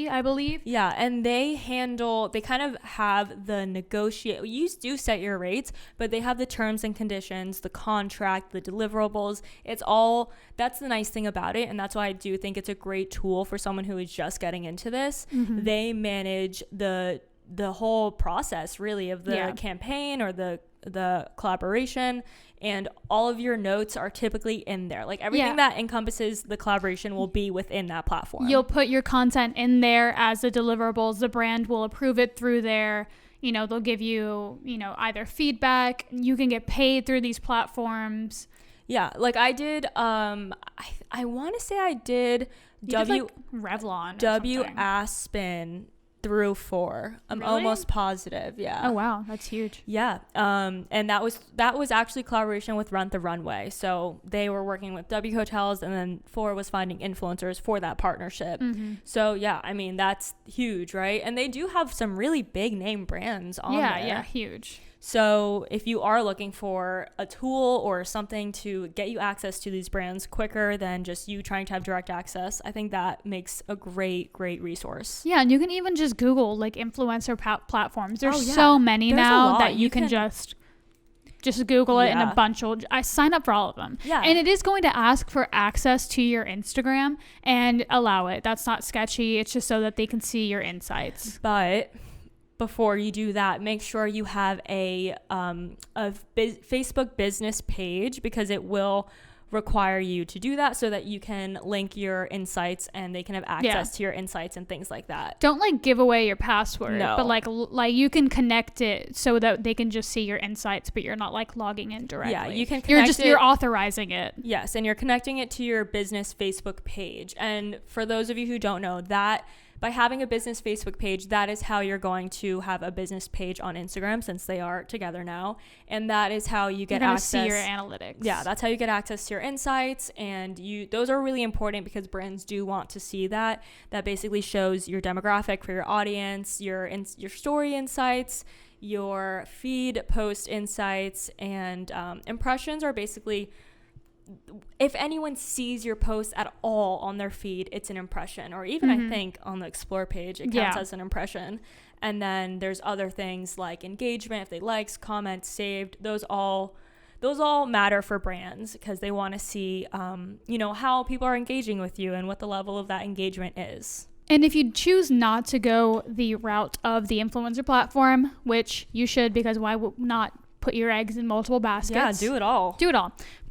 Speaker 2: I believe.
Speaker 1: Yeah, and they kind of have the negotiate. You do set your rates, but they have the terms and conditions, the contract, the deliverables. That's the nice thing about it, and that's why I do think it's a great tool for someone who is just getting into this. They manage the whole process really of the campaign or the collaboration, and all of your notes are typically in there. Like everything that encompasses the collaboration will be within that platform.
Speaker 2: You'll put your content in there as the deliverables. The brand will approve it through there. They'll give you, either feedback. You can get paid through these platforms.
Speaker 1: Yeah, like I did, I want to say I did
Speaker 2: Revlon
Speaker 1: Aspen through FOHR. I'm
Speaker 2: Really?
Speaker 1: almost positive. Yeah.
Speaker 2: Oh wow, that's huge.
Speaker 1: Yeah. And that was actually collaboration with Rent the Runway. So they were working with W Hotels, and then FOHR was finding influencers for that partnership. So yeah, I mean, that's huge, right? And they do have some really big name brands on there.
Speaker 2: Yeah, huge.
Speaker 1: So if you are looking for a tool or something to get you access to these brands quicker than just you trying to have direct access, I think that makes a great resource.
Speaker 2: Yeah, and you can even just Google like influencer platforms. There's so many now that you can just Google it, and a bunch will. I sign up for all of them.
Speaker 1: Yeah.
Speaker 2: And it is going to ask for access to your Instagram, and allow it. That's not sketchy. It's just so that they can see your insights.
Speaker 1: But before you do that, make sure you have a Facebook business page, because it will require you to do that so that you can link your insights and they can have access to your insights and things like that.
Speaker 2: Don't like give away your password,
Speaker 1: No.
Speaker 2: but like you can connect it so that they can just see your insights, but you're not like logging in directly.
Speaker 1: Yeah, you can connect
Speaker 2: you're authorizing it.
Speaker 1: Yes, and you're connecting it to your business Facebook page. And for those of you who don't know, that by having a business Facebook page, that is how you're going to have a business page on Instagram, since they are together now. And that is how you get access.
Speaker 2: See your analytics.
Speaker 1: Yeah, that's how you get access to your insights. And those are really important, because brands do want to see that. That basically shows your demographic for your audience, your story insights, your feed post insights, and impressions are basically, if anyone sees your post at all on their feed, it's an impression. Or even I think on the explore page, it counts as an impression. And then there's other things like engagement, if they likes, comments, saved. Those all matter for brands, because they want to see how people are engaging with you and what the level of that engagement is.
Speaker 2: And if you choose not to go the route of the influencer platform, which you should, because why would not put your eggs in multiple baskets?
Speaker 1: Yeah, do it all.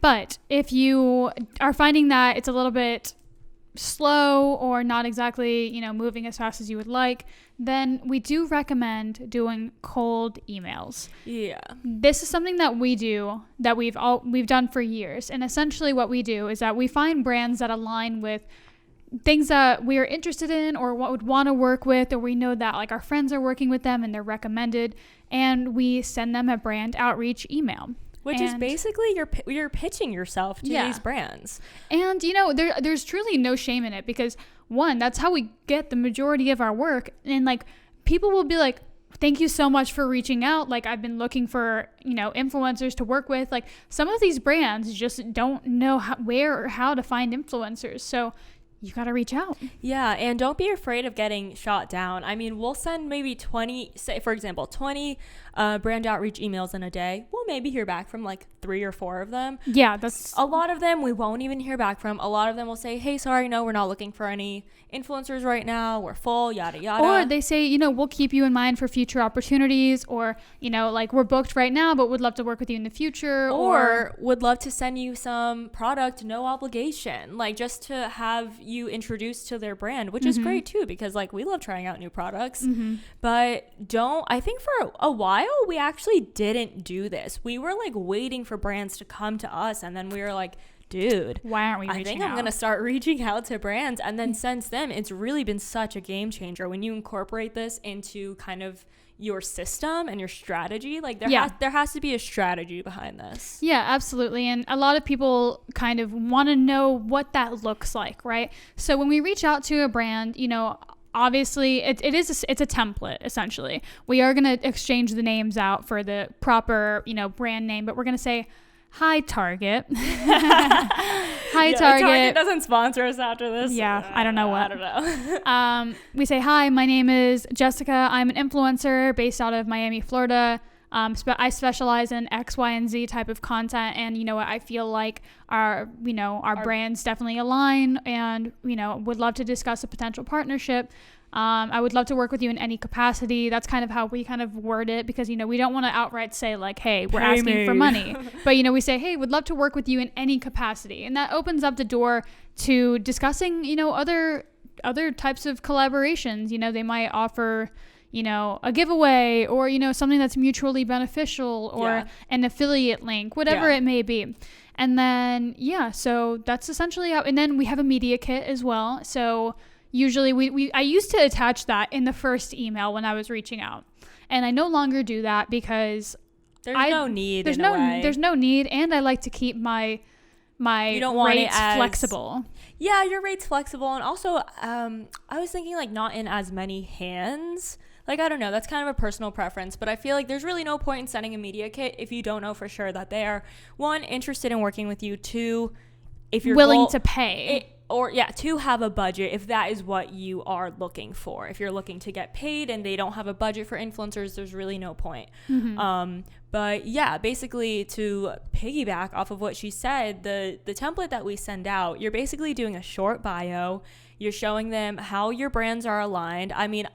Speaker 2: But if you are finding that it's a little bit slow or not exactly, moving as fast as you would like, then we do recommend doing cold emails.
Speaker 1: Yeah.
Speaker 2: This is something that we do, that we've done for years. And essentially what we do is that we find brands that align with things that we are interested in or what would want to work with, or we know that like our friends are working with them and they're recommended, and we send them a brand outreach email.
Speaker 1: Which is basically you're pitching yourself to these brands.
Speaker 2: And, there's truly no shame in it, because one, that's how we get the majority of our work. And like people will be like, thank you so much for reaching out. Like I've been looking for, influencers to work with. Like some of these brands just don't know where or how to find influencers. So you got to reach out.
Speaker 1: Yeah, and don't be afraid of getting shot down. I mean, we'll send maybe 20, say for example, 20 brand outreach emails in a day. We'll maybe hear back from like 3 or 4 of them.
Speaker 2: Yeah, that's
Speaker 1: a lot of them we won't even hear back from. A lot of them will say, hey, sorry, no, we're not looking for any influencers right now. We're full, yada, yada.
Speaker 2: Or they say, you know, we'll keep you in mind for future opportunities, or, you know, like we're booked right now, but would love to work with you in the future.
Speaker 1: Or would love to send you some product, no obligation, like just to have you introduced to their brand, which is great too, because like we love trying out new products. But I think for a while we actually didn't do this. We were like waiting for brands to come to us, and then we were like, dude,
Speaker 2: why aren't we reaching out?
Speaker 1: I think I'm gonna start reaching out to brands. And then since then, it's really been such a game changer when you incorporate this into kind of your system and your strategy. Like there has to be a strategy behind this.
Speaker 2: Yeah, absolutely. And a lot of people kind of want to know what that looks like, right? So when we reach out to a brand, you know, obviously it's a template essentially. We are going to exchange the names out for the proper, you know, brand name, but we're going to say, hi, Target. Hi, Target.
Speaker 1: Target doesn't sponsor us after this.
Speaker 2: Yeah, I don't know what.
Speaker 1: I don't know.
Speaker 2: We say, hi, my name is Jessica. I'm an influencer based out of Miami, Florida. I specialize in X, Y, and Z type of content. And, you know what, I feel like our brands definitely align, and, you know, would love to discuss a potential partnership. I would love to work with you in any capacity. That's kind of how we kind of word it, because, you know, we don't want to outright say like, hey, we're asking for money. But, you know, we say, hey, would love to work with you in any capacity. And that opens up the door to discussing, you know, other types of collaborations. You know, they might offer, you know, a giveaway, or, you know, something that's mutually beneficial, or an affiliate link, whatever it may be. And then, so that's essentially how, and then we have a media kit as well. So usually I used to attach that in the first email when I was reaching out, and I no longer do that because
Speaker 1: there's no need.
Speaker 2: There's no need, and I like to keep my
Speaker 1: you don't want
Speaker 2: rates
Speaker 1: it as
Speaker 2: flexible.
Speaker 1: Yeah, your rate's flexible, and also I was thinking like not in as many hands. Like, I don't know, that's kind of a personal preference, but I feel like there's really no point in sending a media kit if you don't know for sure that they are, 1, interested in working with you, 2, if you're
Speaker 2: willing to pay.
Speaker 1: To have a budget, if that is what you are looking for. If you're looking to get paid and they don't have a budget for influencers, there's really no point. But yeah, basically to piggyback off of what she said, the template that we send out, you're basically doing a short bio. You're showing them how your brands are aligned. I mean,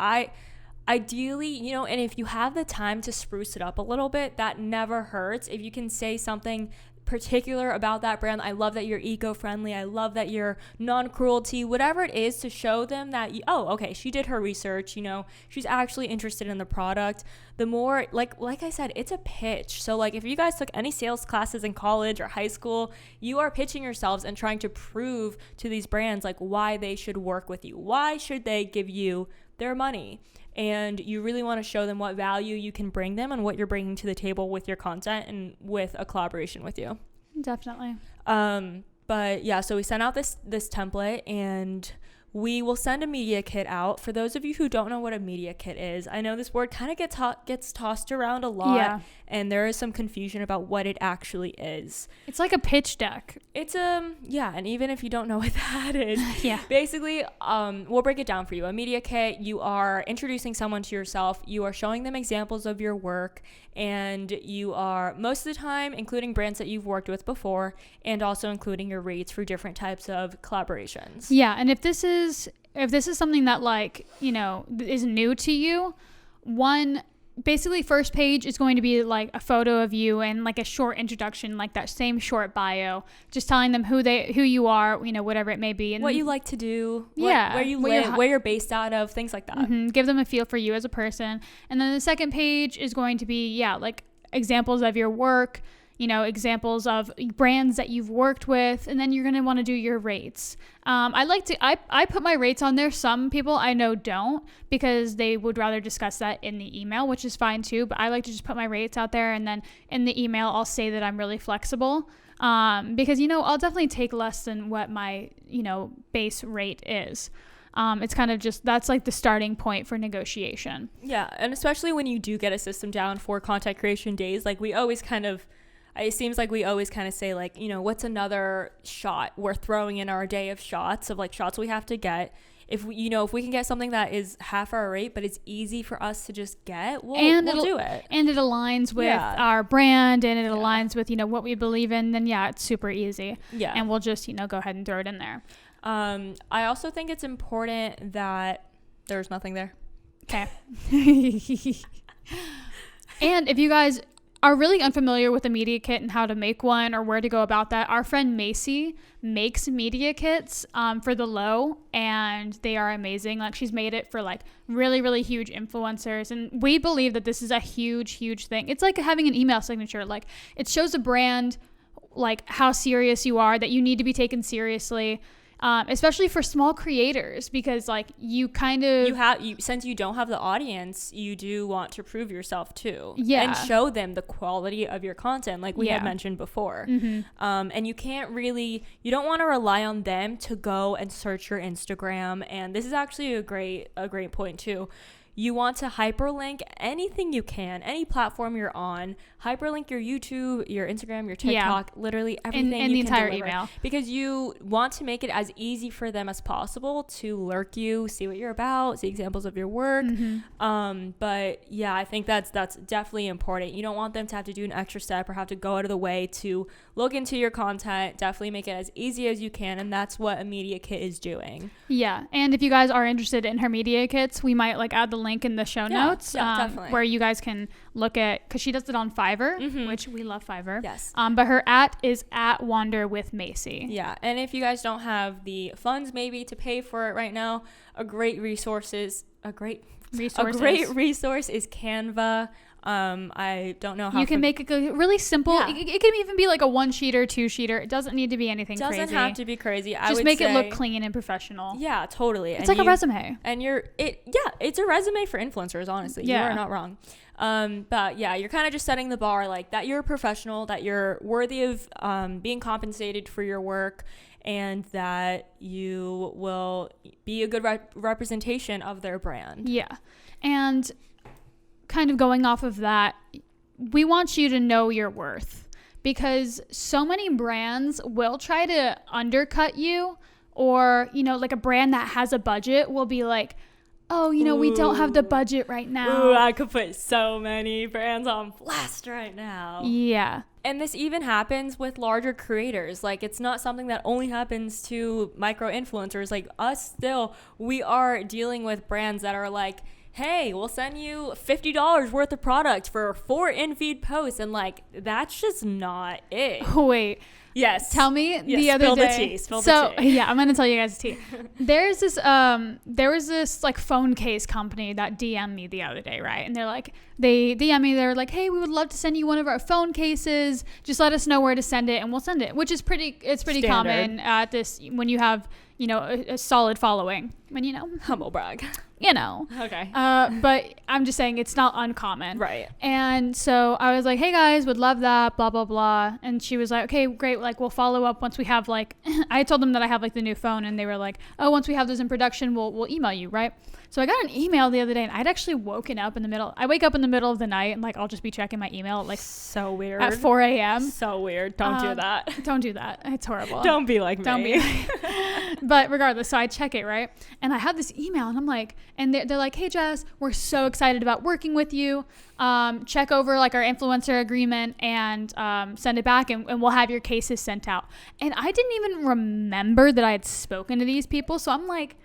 Speaker 1: ideally, you know, and if you have the time to spruce it up a little bit, that never hurts. If you can say something particular about that brand, I love that you're eco-friendly, I love that you're non-cruelty, whatever it is, to show them that she did her research, you know, she's actually interested in the product. The more, like I said, it's a pitch. So like if you guys took any sales classes in college or high school, you are pitching yourselves and trying to prove to these brands like why they should work with you, why should they give you their money. And you really want to show them what value you can bring them and what you're bringing to the table with your content and with a collaboration with you.
Speaker 2: Definitely.
Speaker 1: But yeah, so we sent out this template, and we will send a media kit out. For those of you who don't know what a media kit is, I know this word kind of gets tossed around a lot, and there is some confusion about what it actually is.
Speaker 2: It's like a pitch deck.
Speaker 1: It's and even if you don't know what that is, basically, we'll break it down for you. A media kit, you are introducing someone to yourself, you are showing them examples of your work, and you are most of the time including brands that you've worked with before, and also including your rates for different types of collaborations.
Speaker 2: Yeah, and if this is something that, like, you know, is new to you, basically first page is going to be like a photo of you and like a short introduction, like that same short bio, just telling them who you are, you know, whatever it may be, and
Speaker 1: what you like to do, where you
Speaker 2: live,
Speaker 1: live, where you're based out of, things like that.
Speaker 2: Give them a feel for you as a person. And then the second page is going to be like examples of your work, you know, examples of brands that you've worked with, and then you're going to want to do your rates. I put my rates on there. Some people I know don't, because they would rather discuss that in the email, which is fine too. But I like to just put my rates out there, and then in the email, I'll say that I'm really flexible, because, you know, I'll definitely take less than what my, you know, base rate is. It's kind of just, that's like the starting point for negotiation.
Speaker 1: Yeah. And especially when you do get a system down for content creation days, like we always kind of, it seems like we always kind of say like, you know, what's another shot we're throwing in our day of shots of like shots we have to get. If we, you know, if we can get something that is half our rate, but it's easy for us to just get, we'll do it.
Speaker 2: And it aligns with our brand, and it aligns with, you know, what we believe in, then it's super easy. Yeah. And we'll just, you know, go ahead and throw it in there.
Speaker 1: I also think it's important that there's nothing there.
Speaker 2: Okay. And if you guys are really unfamiliar with a media kit and how to make one or where to go about that, our friend Macy makes media kits for the low, and they are amazing. Like, she's made it for like really, really huge influencers, and we believe that this is a huge thing. It's like having an email signature. Like, it shows a brand like how serious you are, that you need to be taken seriously. Especially for small creators, because like you since you don't have the audience, you do want to prove yourself too, and show them the quality of your content, like we had mentioned before. And you don't want to rely on them to go and search your Instagram. And this is actually a great point too. You want to hyperlink anything you can, any platform you're on. Hyperlink your YouTube, your Instagram, your TikTok, literally everything in the entire email.
Speaker 1: Because you want to make it as easy for them as possible to lurk you, see what you're about, see examples of your work. But yeah, I think that's definitely important. You don't want them to have to do an extra step or have to go out of the way to look into your content. Definitely make it as easy as you can, and that's what a media kit is doing.
Speaker 2: Yeah, and if you guys are interested in her media kits, we might like add the link in the show notes, definitely, where you guys can look at, because she does it on Fiverr, which we love Fiverr.
Speaker 1: Yes.
Speaker 2: But her is at Wander with Macy.
Speaker 1: Yeah, and if you guys don't have the funds maybe to pay for it right now, a great resource is Canva. I don't know how
Speaker 2: you can make it really simple. It can even be like a 1-sheeter, 2-sheeter. It doesn't need to be anything crazy.
Speaker 1: Doesn't have to be crazy.
Speaker 2: Just make it look clean and professional.
Speaker 1: Yeah, totally.
Speaker 2: It's like a resume.
Speaker 1: And it's a resume for influencers, honestly. You are not wrong. But yeah, you're kind of just setting the bar like that. You're a professional, that you're worthy of being compensated for your work, and that you will be a good representation of their brand.
Speaker 2: Yeah. And kind of going off of that, we want you to know your worth, because so many brands will try to undercut you, or, you know, like a brand that has a budget will be like, oh, you know, we don't have the budget right now.
Speaker 1: Ooh, I could put so many brands on blast right now.
Speaker 2: Yeah.
Speaker 1: And this even happens with larger creators. Like, it's not something that only happens to micro influencers. Like us, still, we are dealing with brands that are like, hey, we'll send you $50 worth of product for 4 in-feed posts. And like, that's just not it.
Speaker 2: Wait.
Speaker 1: Yes.
Speaker 2: Tell me the other day.
Speaker 1: Spill the tea.
Speaker 2: Yeah, I'm going to tell you guys the tea. There was this like phone case company that DM'd me the other day, right? And they're like, they DM'd me, they're like, hey, we would love to send you one of our phone cases. Just let us know where to send it and we'll send it, which is pretty common at this, when you have, you know, a solid following. When, you know,
Speaker 1: humble brag.
Speaker 2: You know.
Speaker 1: Okay.
Speaker 2: But I'm just saying it's not uncommon.
Speaker 1: Right.
Speaker 2: And so I was like, hey guys, would love that, blah, blah, blah. And she was like, okay, great. Like, we'll follow up once we have like, I told them that I have like the new phone, and they were like, oh, once we have those in production, we'll email you. Right. So I got an email the other day, and I'd actually woken up I wake up in the middle of the night, and like, I'll just be checking my email at like
Speaker 1: so weird
Speaker 2: at 4 a.m.
Speaker 1: So weird. Don't do that.
Speaker 2: Don't do that. It's horrible.
Speaker 1: Don't be like me.
Speaker 2: Don't be. But regardless, so I check it, right? And I had this email, and I'm like, and they're like, hey Jess, we're so excited about working with you. Check over like our influencer agreement and send it back, and we'll have your cases sent out. And I didn't even remember that I had spoken to these people, so I'm like,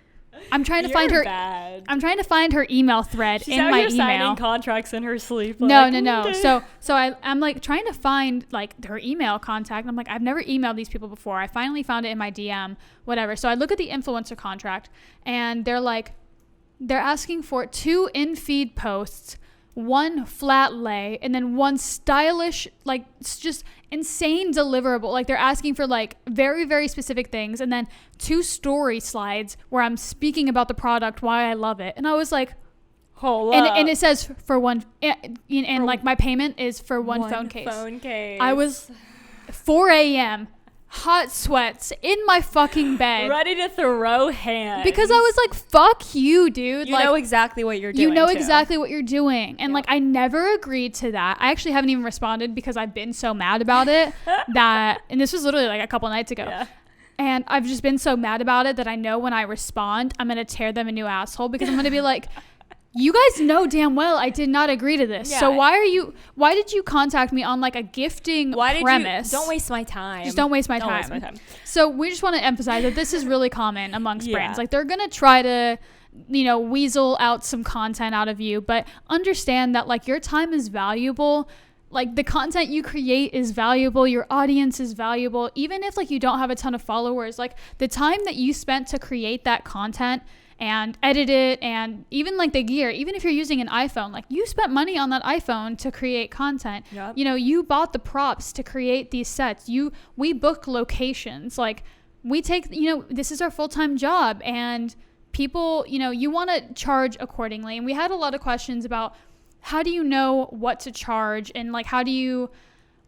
Speaker 2: I'm trying to find her.
Speaker 1: Bad.
Speaker 2: I'm trying to find her email thread in my email.
Speaker 1: Signing contracts in her sleep.
Speaker 2: No. So I'm like trying to find like her email contact. I'm like, I've never emailed these people before. I finally found it in my DM, whatever. So I look at the influencer contract, and they're asking for 2 in-feed posts, 1 flat lay, and then 1 stylish, like just insane deliverable. Like, they're asking for like very, very specific things, and then 2 story slides where I'm speaking about the product, why I love it. And I was like,
Speaker 1: hold up.
Speaker 2: And it says for 1, and like my payment is for one phone case.
Speaker 1: Phone case.
Speaker 2: I was 4 a.m. hot sweats in my fucking bed.
Speaker 1: Ready to throw hands.
Speaker 2: Because I was like, fuck you, dude.
Speaker 1: You know exactly what you're doing.
Speaker 2: You know exactly what you're doing. And like, I never agreed to that. I actually haven't even responded because I've been so mad about it and this was literally like a couple nights ago. Yeah. And I've just been so mad about it that I know when I respond, I'm going to tear them a new asshole because I'm going to be like, you guys know damn well I did not agree to this. Yeah. So why did you contact me on like a gifting premise?
Speaker 1: Don't waste my time.
Speaker 2: Just don't waste my time. So we just want to emphasize that this is really common amongst brands. Like they're going to try to, weasel out some content out of you, but understand that like your time is valuable. Like the content you create is valuable. Your audience is valuable. Even if like you don't have a ton of followers, like the time that you spent to create that content and edit it, and even like the gear, even if you're using an iPhone, like you spent money on that iPhone to create content. Yep. You bought the props to create these sets. We book locations. Like we take, this is our full-time job, and people, you want to charge accordingly. And we had a lot of questions about how do you know what to charge, and like how do you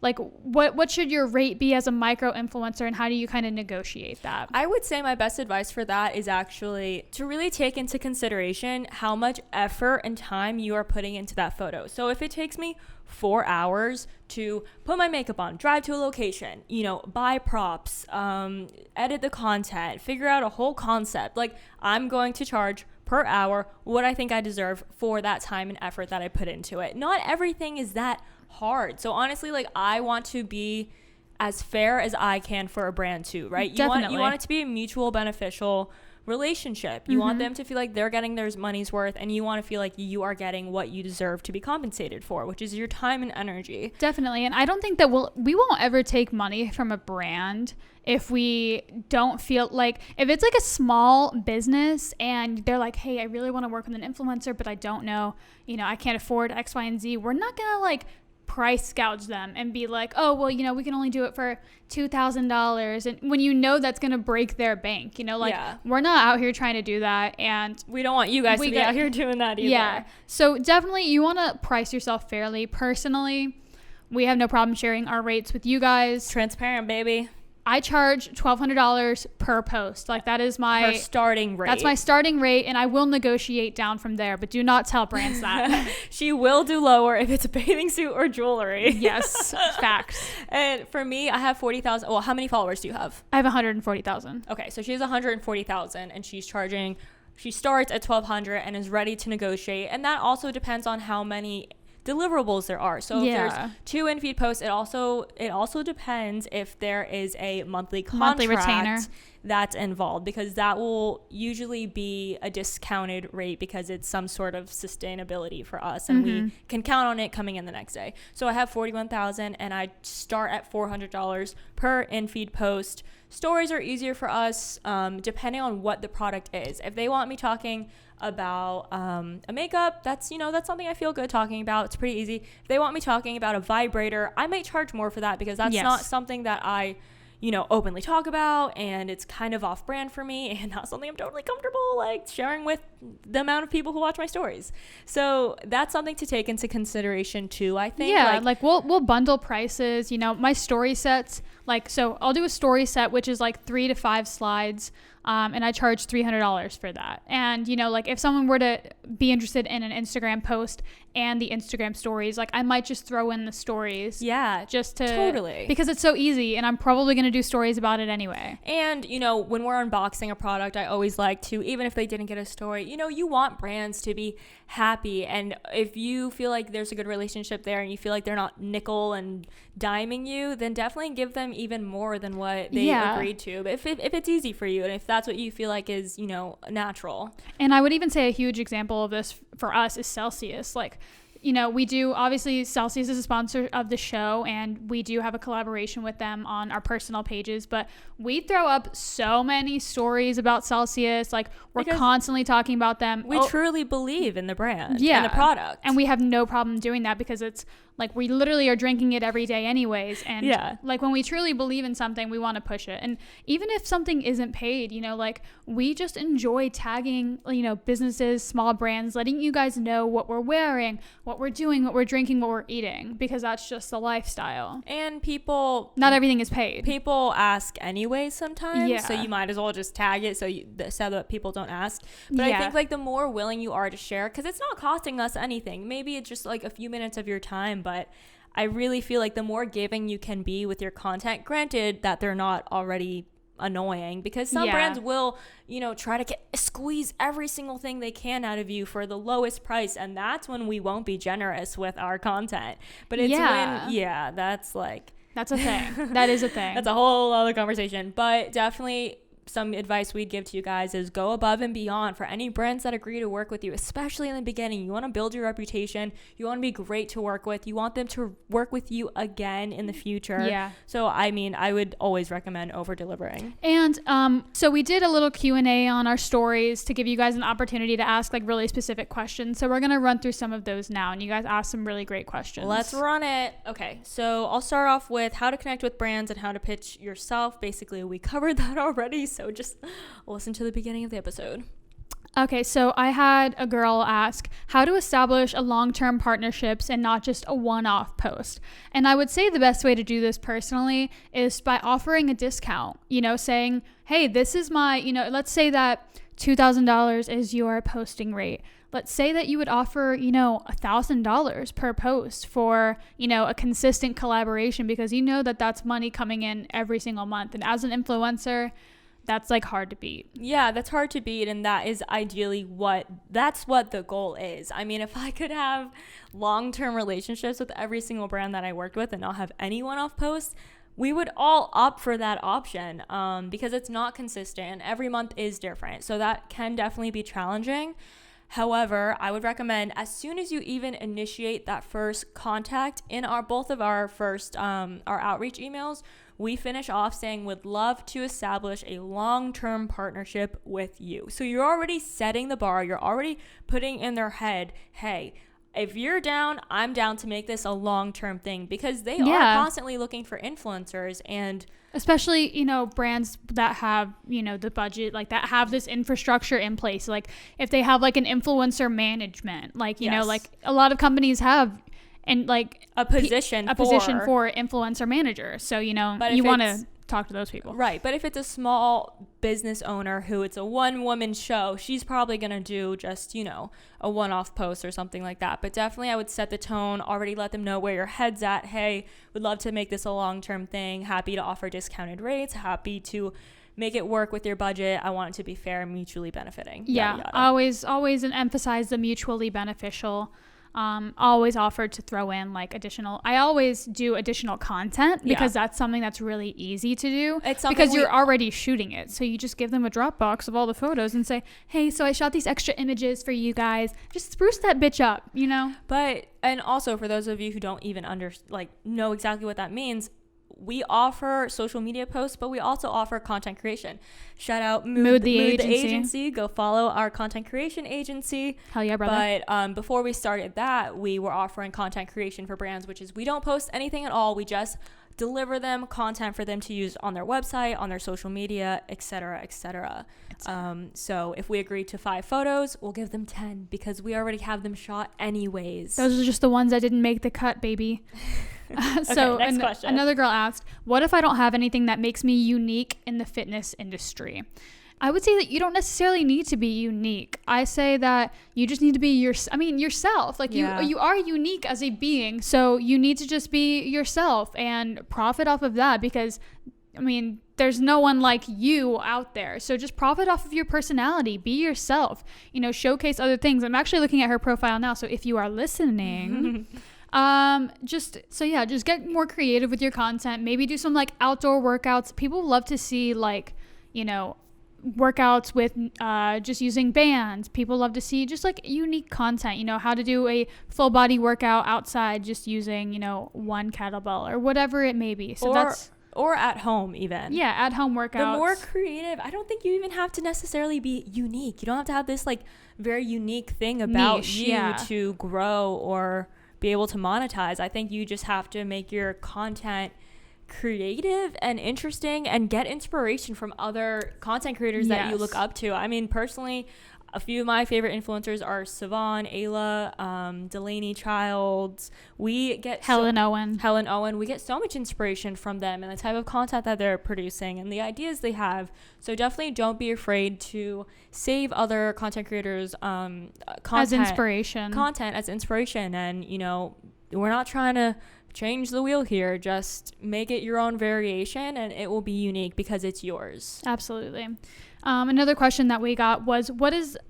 Speaker 2: like what should your rate be as a micro influencer, and how do you kind of negotiate that?
Speaker 1: I would say my best advice for that is actually to really take into consideration how much effort and time you are putting into that photo. So if it takes me 4 hours to put my makeup on, drive to a location, buy props, edit the content, figure out a whole concept, like I'm going to charge per hour what I think I deserve for that time and effort that I put into it. Not everything is that hard. So honestly, like I want to be as fair as I can for a brand too, right?
Speaker 2: Definitely.
Speaker 1: You want it to be a mutual beneficial relationship. You want them to feel like they're getting their money's worth, and you want to feel like you are getting what you deserve to be compensated for, which is your time and energy.
Speaker 2: Definitely. And I don't think that we won't ever take money from a brand if we don't feel like, if it's like a small business and they're like, hey, I really want to work with an influencer, but I don't know, I can't afford X, Y, and Z. We're not going to like price gouge them and be like, oh, well, we can only do it for $2,000. And when that's going to break their bank, we're not out here trying to do that. And
Speaker 1: we don't want you guys to be out here doing that either.
Speaker 2: Yeah. So definitely you want to price yourself fairly. Personally, we have no problem sharing our rates with you guys.
Speaker 1: Transparent, baby.
Speaker 2: I charge $1,200 per post. Like that is
Speaker 1: her starting rate.
Speaker 2: That's my starting rate, and I will negotiate down from there, but do not tell brands that.
Speaker 1: She will do lower if it's a bathing suit or jewelry.
Speaker 2: Yes, facts.
Speaker 1: And for me, I have 40,000. Well, how many followers do you have?
Speaker 2: I have 140,000.
Speaker 1: Okay, so she has 140,000, and she starts at $1,200 and is ready to negotiate. And that also depends on how many deliverables there are. So if there's 2 in-feed posts, it also depends if there is a monthly
Speaker 2: retainer
Speaker 1: that's involved, because that will usually be a discounted rate because it's some sort of sustainability for us, and we can count on it coming in the next day. So I have 41,000 and I start at $400 per in-feed post. Stories are easier for us depending on what the product is. If they want me talking about a makeup, that's something I feel good talking about. It's pretty easy. If they want me talking about a vibrator, I might charge more for that because that's not something that I openly talk about, and it's kind of off brand for me and not something I'm totally comfortable like sharing with the amount of people who watch my stories. So that's something to take into consideration too, I think.
Speaker 2: Yeah, like we'll bundle prices. My story sets, so I'll do a story set which is like 3 to 5 slides. And I charge $300 for that. And, if someone were to be interested in an Instagram post and the Instagram stories, I might just throw in the stories.
Speaker 1: Yeah,
Speaker 2: just to
Speaker 1: totally,
Speaker 2: because it's so easy, and I'm probably going to do stories about it anyway.
Speaker 1: And, when we're unboxing a product, I always like to, even if they didn't get a story, you want brands to be happy. And if you feel like there's a good relationship there and you feel like they're not nickel and diming you, then definitely give them even more than what they agreed to. But if it's easy for you, and if that's what you feel like is, natural.
Speaker 2: And I would even say a huge example of this for us is Celsius. We do, obviously Celsius is a sponsor of the show, and we do have a collaboration with them on our personal pages, but we throw up so many stories about Celsius. We're constantly talking about them.
Speaker 1: We truly believe in the brand and the product.
Speaker 2: And we have no problem doing that because it's we literally are drinking it every day anyways. And when we truly believe in something, we want to push it. And even if something isn't paid, we just enjoy tagging, businesses, small brands, letting you guys know what we're wearing, what what we're doing, what we're drinking, what we're eating, because that's just the lifestyle.
Speaker 1: And
Speaker 2: not everything is paid.
Speaker 1: People ask anyway sometimes.
Speaker 2: Yeah.
Speaker 1: So you might as well just tag it so that people don't ask. But I think like the more willing you are to share, because it's not costing us anything. Maybe it's just like a few minutes of your time, but I really feel like the more giving you can be with your content, granted that they're not already annoying, because some brands will, you know, try to squeeze every single thing they can out of you for the lowest price, and that's when we won't be generous with our content. But it's when that's a thing.
Speaker 2: That is a thing.
Speaker 1: That's a whole other conversation. But definitely some advice we'd give to you guys is go above and beyond for any brands that agree to work with you, especially in the beginning. You want to build your reputation. You want to be great to work with. You want them to work with you again in the future.
Speaker 2: Yeah.
Speaker 1: So, I mean, I would always recommend over delivering.
Speaker 2: And so we did a little Q&A on our stories to give you guys an opportunity to ask like really specific questions. So we're going to run through some of those now. And you guys asked some really great questions.
Speaker 1: Let's run it. Okay. So I'll start off with how to connect with brands and how to pitch yourself. Basically, we covered that already. So just listen to the beginning of the episode.
Speaker 2: Okay, so I had a girl ask how to establish a long-term partnerships and not just a one-off post. And I would say the best way to do this personally is by offering a discount, you know, saying, hey, this is my, you know, let's say that $2,000 is your posting rate. Let's say that you would offer, you know, $1,000 per post for, you know, a consistent collaboration, because you know that that's money coming in every single month. And as an influencer, that's like hard to beat.
Speaker 1: Yeah, that's hard to beat, and that is ideally that's what the goal is. I mean, if I could have long-term relationships with every single brand that I worked with and not have any one-off posts, we would all opt for that option, because it's not consistent and every month is different. So that can definitely be challenging. However, I would recommend as soon as you even initiate that first contact in both of our first our outreach emails, we finish off saying would love to establish a long-term partnership with you. So you're already setting the bar. You're already putting in their head, hey, if you're down, I'm down to make this a long-term thing, because they are constantly looking for influencers, and
Speaker 2: especially, you know, brands that have, you know, the budget, like that have this infrastructure in place. Like if they have like an influencer management, like, you know, like a lot of companies have, and like
Speaker 1: a position
Speaker 2: for influencer manager. So, you know, you want to talk to those people.
Speaker 1: Right. But if it's a small business owner who it's a one-woman show, she's probably going to do just, you know, a one-off post or something like that. But definitely I would set the tone, already let them know where your head's at. Hey, would love to make this a long-term thing. Happy to offer discounted rates. Happy to make it work with your budget. I want it to be fair and mutually benefiting.
Speaker 2: Yeah.
Speaker 1: Yada, yada.
Speaker 2: Always emphasize the mutually beneficial. Always offered to throw in like I always do additional content, because that's something that's really easy to do. It's because you're already shooting it. So you just give them a Dropbox of all the photos and say, hey, so I shot these extra images for you guys. Just spruce that bitch up, you know?
Speaker 1: And also for those of you who don't even know exactly what that means, we offer social media posts, but we also offer content creation. Shout out Mood the agency. Go follow our content creation agency.
Speaker 2: Hell yeah, brother.
Speaker 1: But before we started that, we were offering content creation for brands, which is we don't post anything at all. We just deliver them content for them to use on their website, on their social media, etc., etc. So if we agree to 5 photos, we'll give them 10, because we already have them shot anyways.
Speaker 2: Those are just the ones that didn't make the cut, baby. So
Speaker 1: next question.
Speaker 2: Another girl asked, what if I don't have anything that makes me unique in the fitness industry? I would say that you don't necessarily need to be unique. I say that you just need to be yourself. Like you are unique as a being. So you need to just be yourself and profit off of that, because I mean, there's no one like you out there. So just profit off of your personality. Be yourself. You know, showcase other things. I'm actually looking at her profile now. So if you are listening, just get more creative with your content. Maybe do some like outdoor workouts. People love to see like, you know, workouts with just using bands. People love to see just like unique content, you know, how to do a full body workout outside just using, you know, one kettlebell or whatever it may be. So
Speaker 1: or at home even. Yeah,
Speaker 2: at home workouts.
Speaker 1: The more creative, I don't think you even have to necessarily be unique. You don't have to have this like very unique thing about you to grow or be able to monetize. I think you just have to make your content creative and interesting and get inspiration from other content creators that you look up to. I mean, personally, A few of my favorite influencers are Siobhan, Ayla, Delaney Childs. We get
Speaker 2: Helen Owen.
Speaker 1: We get so much inspiration from them and the type of content that they're producing and the ideas they have. So definitely don't be afraid to save other content creators content as inspiration. And, you know, we're not trying to change the wheel here. Just make it your own variation and it will be unique because it's yours.
Speaker 2: Absolutely. Another question that we got was,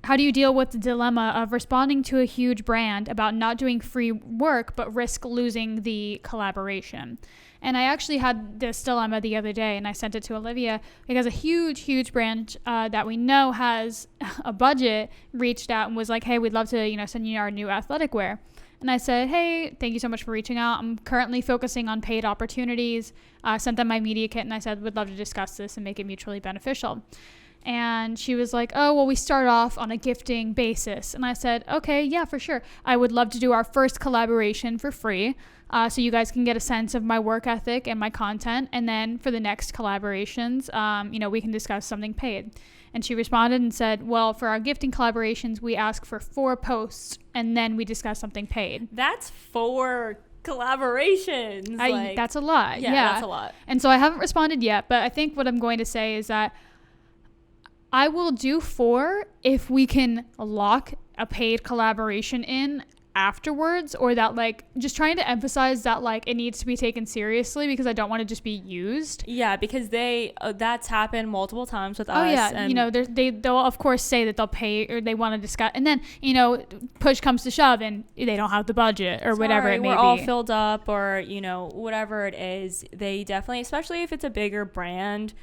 Speaker 2: how do you deal with the dilemma of responding to a huge brand about not doing free work but risk losing the collaboration? And I actually had this dilemma the other day, and I sent it to Olivia because a huge brand that we know has a budget reached out and was like, hey, we'd love to, you know, send you our new athletic wear. And I said, hey, thank you so much for reaching out. I'm currently focusing on paid opportunities. Sent them my media kit, and I said, would love to discuss this and make it mutually beneficial. And she was like, oh, well, we start off on a gifting basis. And I said, okay, yeah, for sure. I would love to do our first collaboration for free, so you guys can get a sense of my work ethic and my content. And then for the next collaborations, you know, we can discuss something paid. And she responded and said, well, for our gifting collaborations, we ask for 4 posts and then we discuss something paid.
Speaker 1: That's 4 collaborations.
Speaker 2: That's a lot.
Speaker 1: Yeah, that's a lot.
Speaker 2: And so I haven't responded yet, but I think what I'm going to say is that I will do 4 if we can lock a paid collaboration in afterwards, or that, like, just trying to emphasize that, like, it needs to be taken seriously because I don't want to just be used.
Speaker 1: Yeah, because that's happened multiple times with us.
Speaker 2: Oh yeah, and you know, they'll of course say that they'll pay or they want to discuss, and then, you know, push comes to shove and they don't have the budget or whatever it may be.
Speaker 1: We're all filled up, or, you know, whatever it is. They definitely, especially if it's a bigger brand,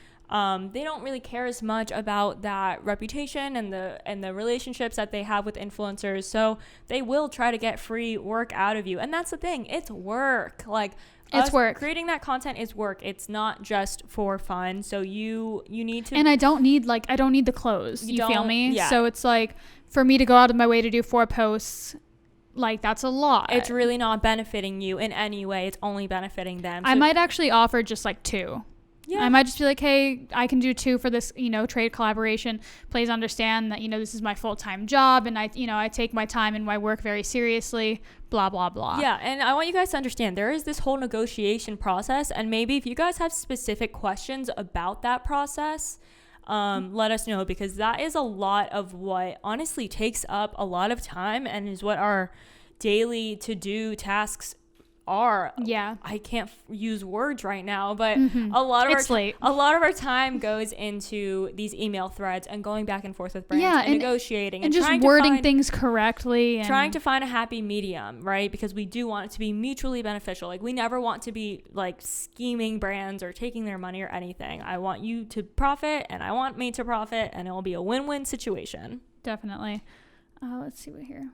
Speaker 1: they don't really care as much about that reputation and the relationships that they have with influencers. So they will try to get free work out of you. And that's the thing. It's work. Like,
Speaker 2: it's work.
Speaker 1: Creating that content is work. It's not just for fun. So you need to.
Speaker 2: And I don't need the clothes. You feel me?
Speaker 1: Yeah.
Speaker 2: So it's like, for me to go out of my way to do 4 posts, like, that's a lot.
Speaker 1: It's really not benefiting you in any way. It's only benefiting them.
Speaker 2: I might actually offer just like 2. Yeah. I might just be like, hey, I can do 2 for this, you know, trade collaboration. Please understand that, you know, this is my full-time job and I take my time and my work very seriously, blah, blah, blah.
Speaker 1: Yeah. And I want you guys to understand there is this whole negotiation process. And maybe if you guys have specific questions about that process, let us know, because that is a lot of what honestly takes up a lot of time and is what our daily to-do tasks are.
Speaker 2: Yeah,
Speaker 1: I can't use words right now, but
Speaker 2: mm-hmm.
Speaker 1: a lot of our time goes into these email threads and going back and forth with brands and negotiating
Speaker 2: and just wording things correctly and
Speaker 1: trying to find a happy medium, right? Because we do want it to be mutually beneficial. Like, we never want to be like scheming brands or taking their money or anything. I want you to profit and I want me to profit, and it will be a win-win situation.
Speaker 2: Definitely. Let's see what here.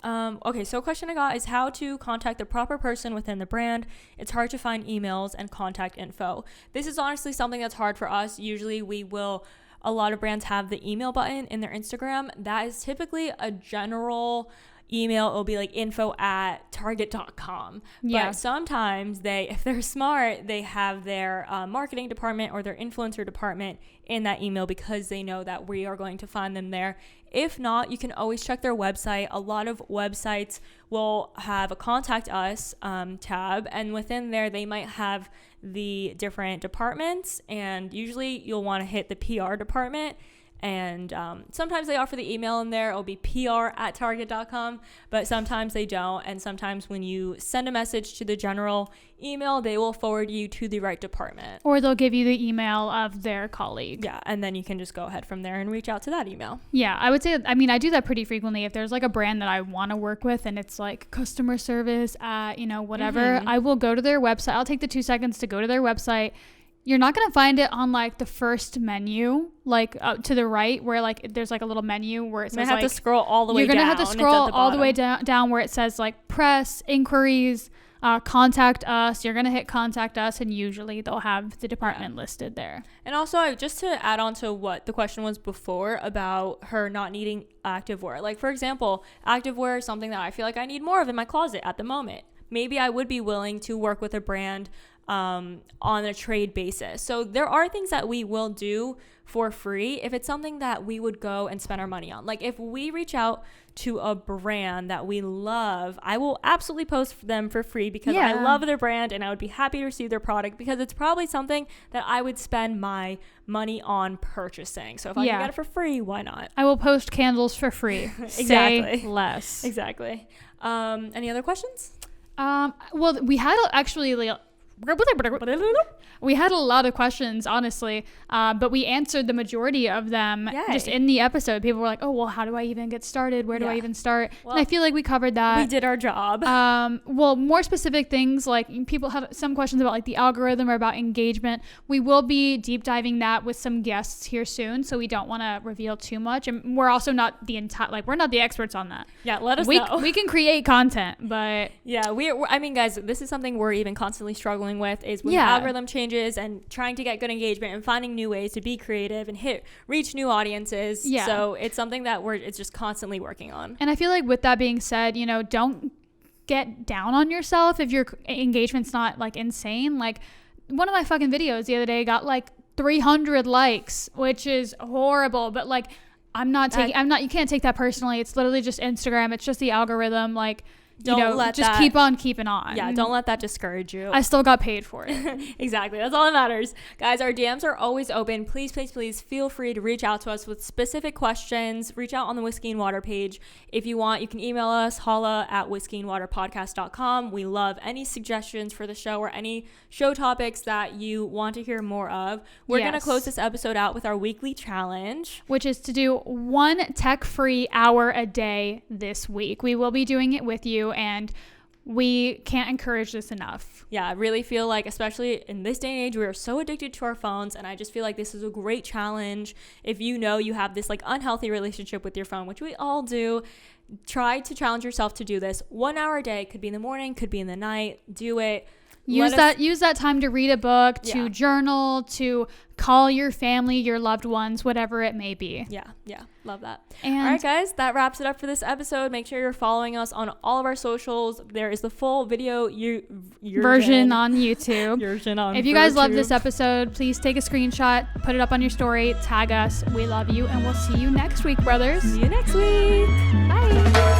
Speaker 1: Okay, so a question I got is how to contact the proper person within the brand. It's hard to find emails and contact info. This is honestly something that's hard for us. Usually a lot of brands have the email button in their Instagram. That is typically a general email. It'll be like info@target.com.
Speaker 2: Yeah.
Speaker 1: But sometimes if they're smart, they have their marketing department or their influencer department in that email because they know that we are going to find them there. If not, you can always check their website. A lot of websites will have a contact us tab, and within there they might have the different departments, and usually you'll want to hit the PR department. And sometimes they offer the email in there. It'll be PR@target.com, but sometimes they don't. And sometimes when you send a message to the general email, they will forward you to the right department.
Speaker 2: Or they'll give you the email of their colleague.
Speaker 1: Yeah, and then you can just go ahead from there and reach out to that email.
Speaker 2: Yeah, I would say, I mean, I do that pretty frequently. If there's like a brand that I want to work with and it's like customer service at, you know, whatever, mm-hmm. I will go to their website. I'll take the 2 seconds to go to their website. You're not going to find it on like the first menu, like to the right where like there's like a little menu where it says,
Speaker 1: you have to scroll all the way down.
Speaker 2: You're going to have to scroll all the way down where it says like press, inquiries, contact us. You're going to hit contact us, and usually they'll have the department listed there.
Speaker 1: And also, just to add on to what the question was before about her not needing activewear. Like, for example, activewear is something that I feel like I need more of in my closet at the moment. Maybe I would be willing to work with a brand on a trade basis. So there are things that we will do for free if it's something that we would go and spend our money on. Like if we reach out to a brand that we love, I will absolutely post them for free because I love their brand and I would be happy to receive their product because it's probably something that I would spend my money on purchasing. So if I can get it for free, why not?
Speaker 2: I will post candles for free.
Speaker 1: Exactly.
Speaker 2: Say less.
Speaker 1: Exactly. Any other questions?
Speaker 2: Well, we had we had a lot of questions, honestly, but we answered the majority of them just in the episode. People were like, oh, well, how do I even get started? Where do I even start? Well, and I feel like we covered that.
Speaker 1: We did our job.
Speaker 2: Well, more specific things, like people have some questions about like the algorithm or about engagement. We will be deep diving that with some guests here soon, so we don't want to reveal too much. And we're also not the entire, like, we're not the experts on that.
Speaker 1: Yeah, let us know.
Speaker 2: We can create content, but
Speaker 1: yeah, I mean, guys, this is something we're even constantly struggling with is when the algorithm changes and trying to get good engagement and finding new ways to be creative and reach new audiences. Yeah. So it's something that it's just constantly working on.
Speaker 2: And I feel like with that being said, you know, don't get down on yourself if your engagement's not like insane. Like one of my fucking videos the other day got like 300 likes, which is horrible. But like, you can't take that personally. It's literally just Instagram. It's just the algorithm. Like, keep on keeping on.
Speaker 1: Yeah, don't let that discourage you.
Speaker 2: I still got paid for it.
Speaker 1: Exactly. That's all that matters. Guys, our DMs are always open. Please, please, please feel free to reach out to us with specific questions. Reach out on the Whiskey and Water page. If you want, you can email us, holla@whiskeyandwaterpodcast.com. We love any suggestions for the show or any show topics that you want to hear more of. We're going to close this episode out with our weekly challenge,
Speaker 2: which is to do 1 tech-free hour a day this week. We will be doing it with you, and we can't encourage this enough.
Speaker 1: Yeah, I really feel like, especially in this day and age, we are so addicted to our phones, and I just feel like this is a great challenge. If you know you have this like unhealthy relationship with your phone, which we all do, try to challenge yourself to do this 1 hour a day. Could be in the morning, could be in the night. Do it. Use
Speaker 2: that time to read a book, to journal, to call your family, your loved ones, whatever it may be.
Speaker 1: Yeah, love that. And all right, guys, that wraps it up for this episode. Make sure you're following us on all of our socials. There is the full video
Speaker 2: version on YouTube. If you guys love this episode, please take a screenshot, put it up on your story, tag us. We love you, and we'll see you next week, brothers.
Speaker 1: See you next week.
Speaker 2: Bye.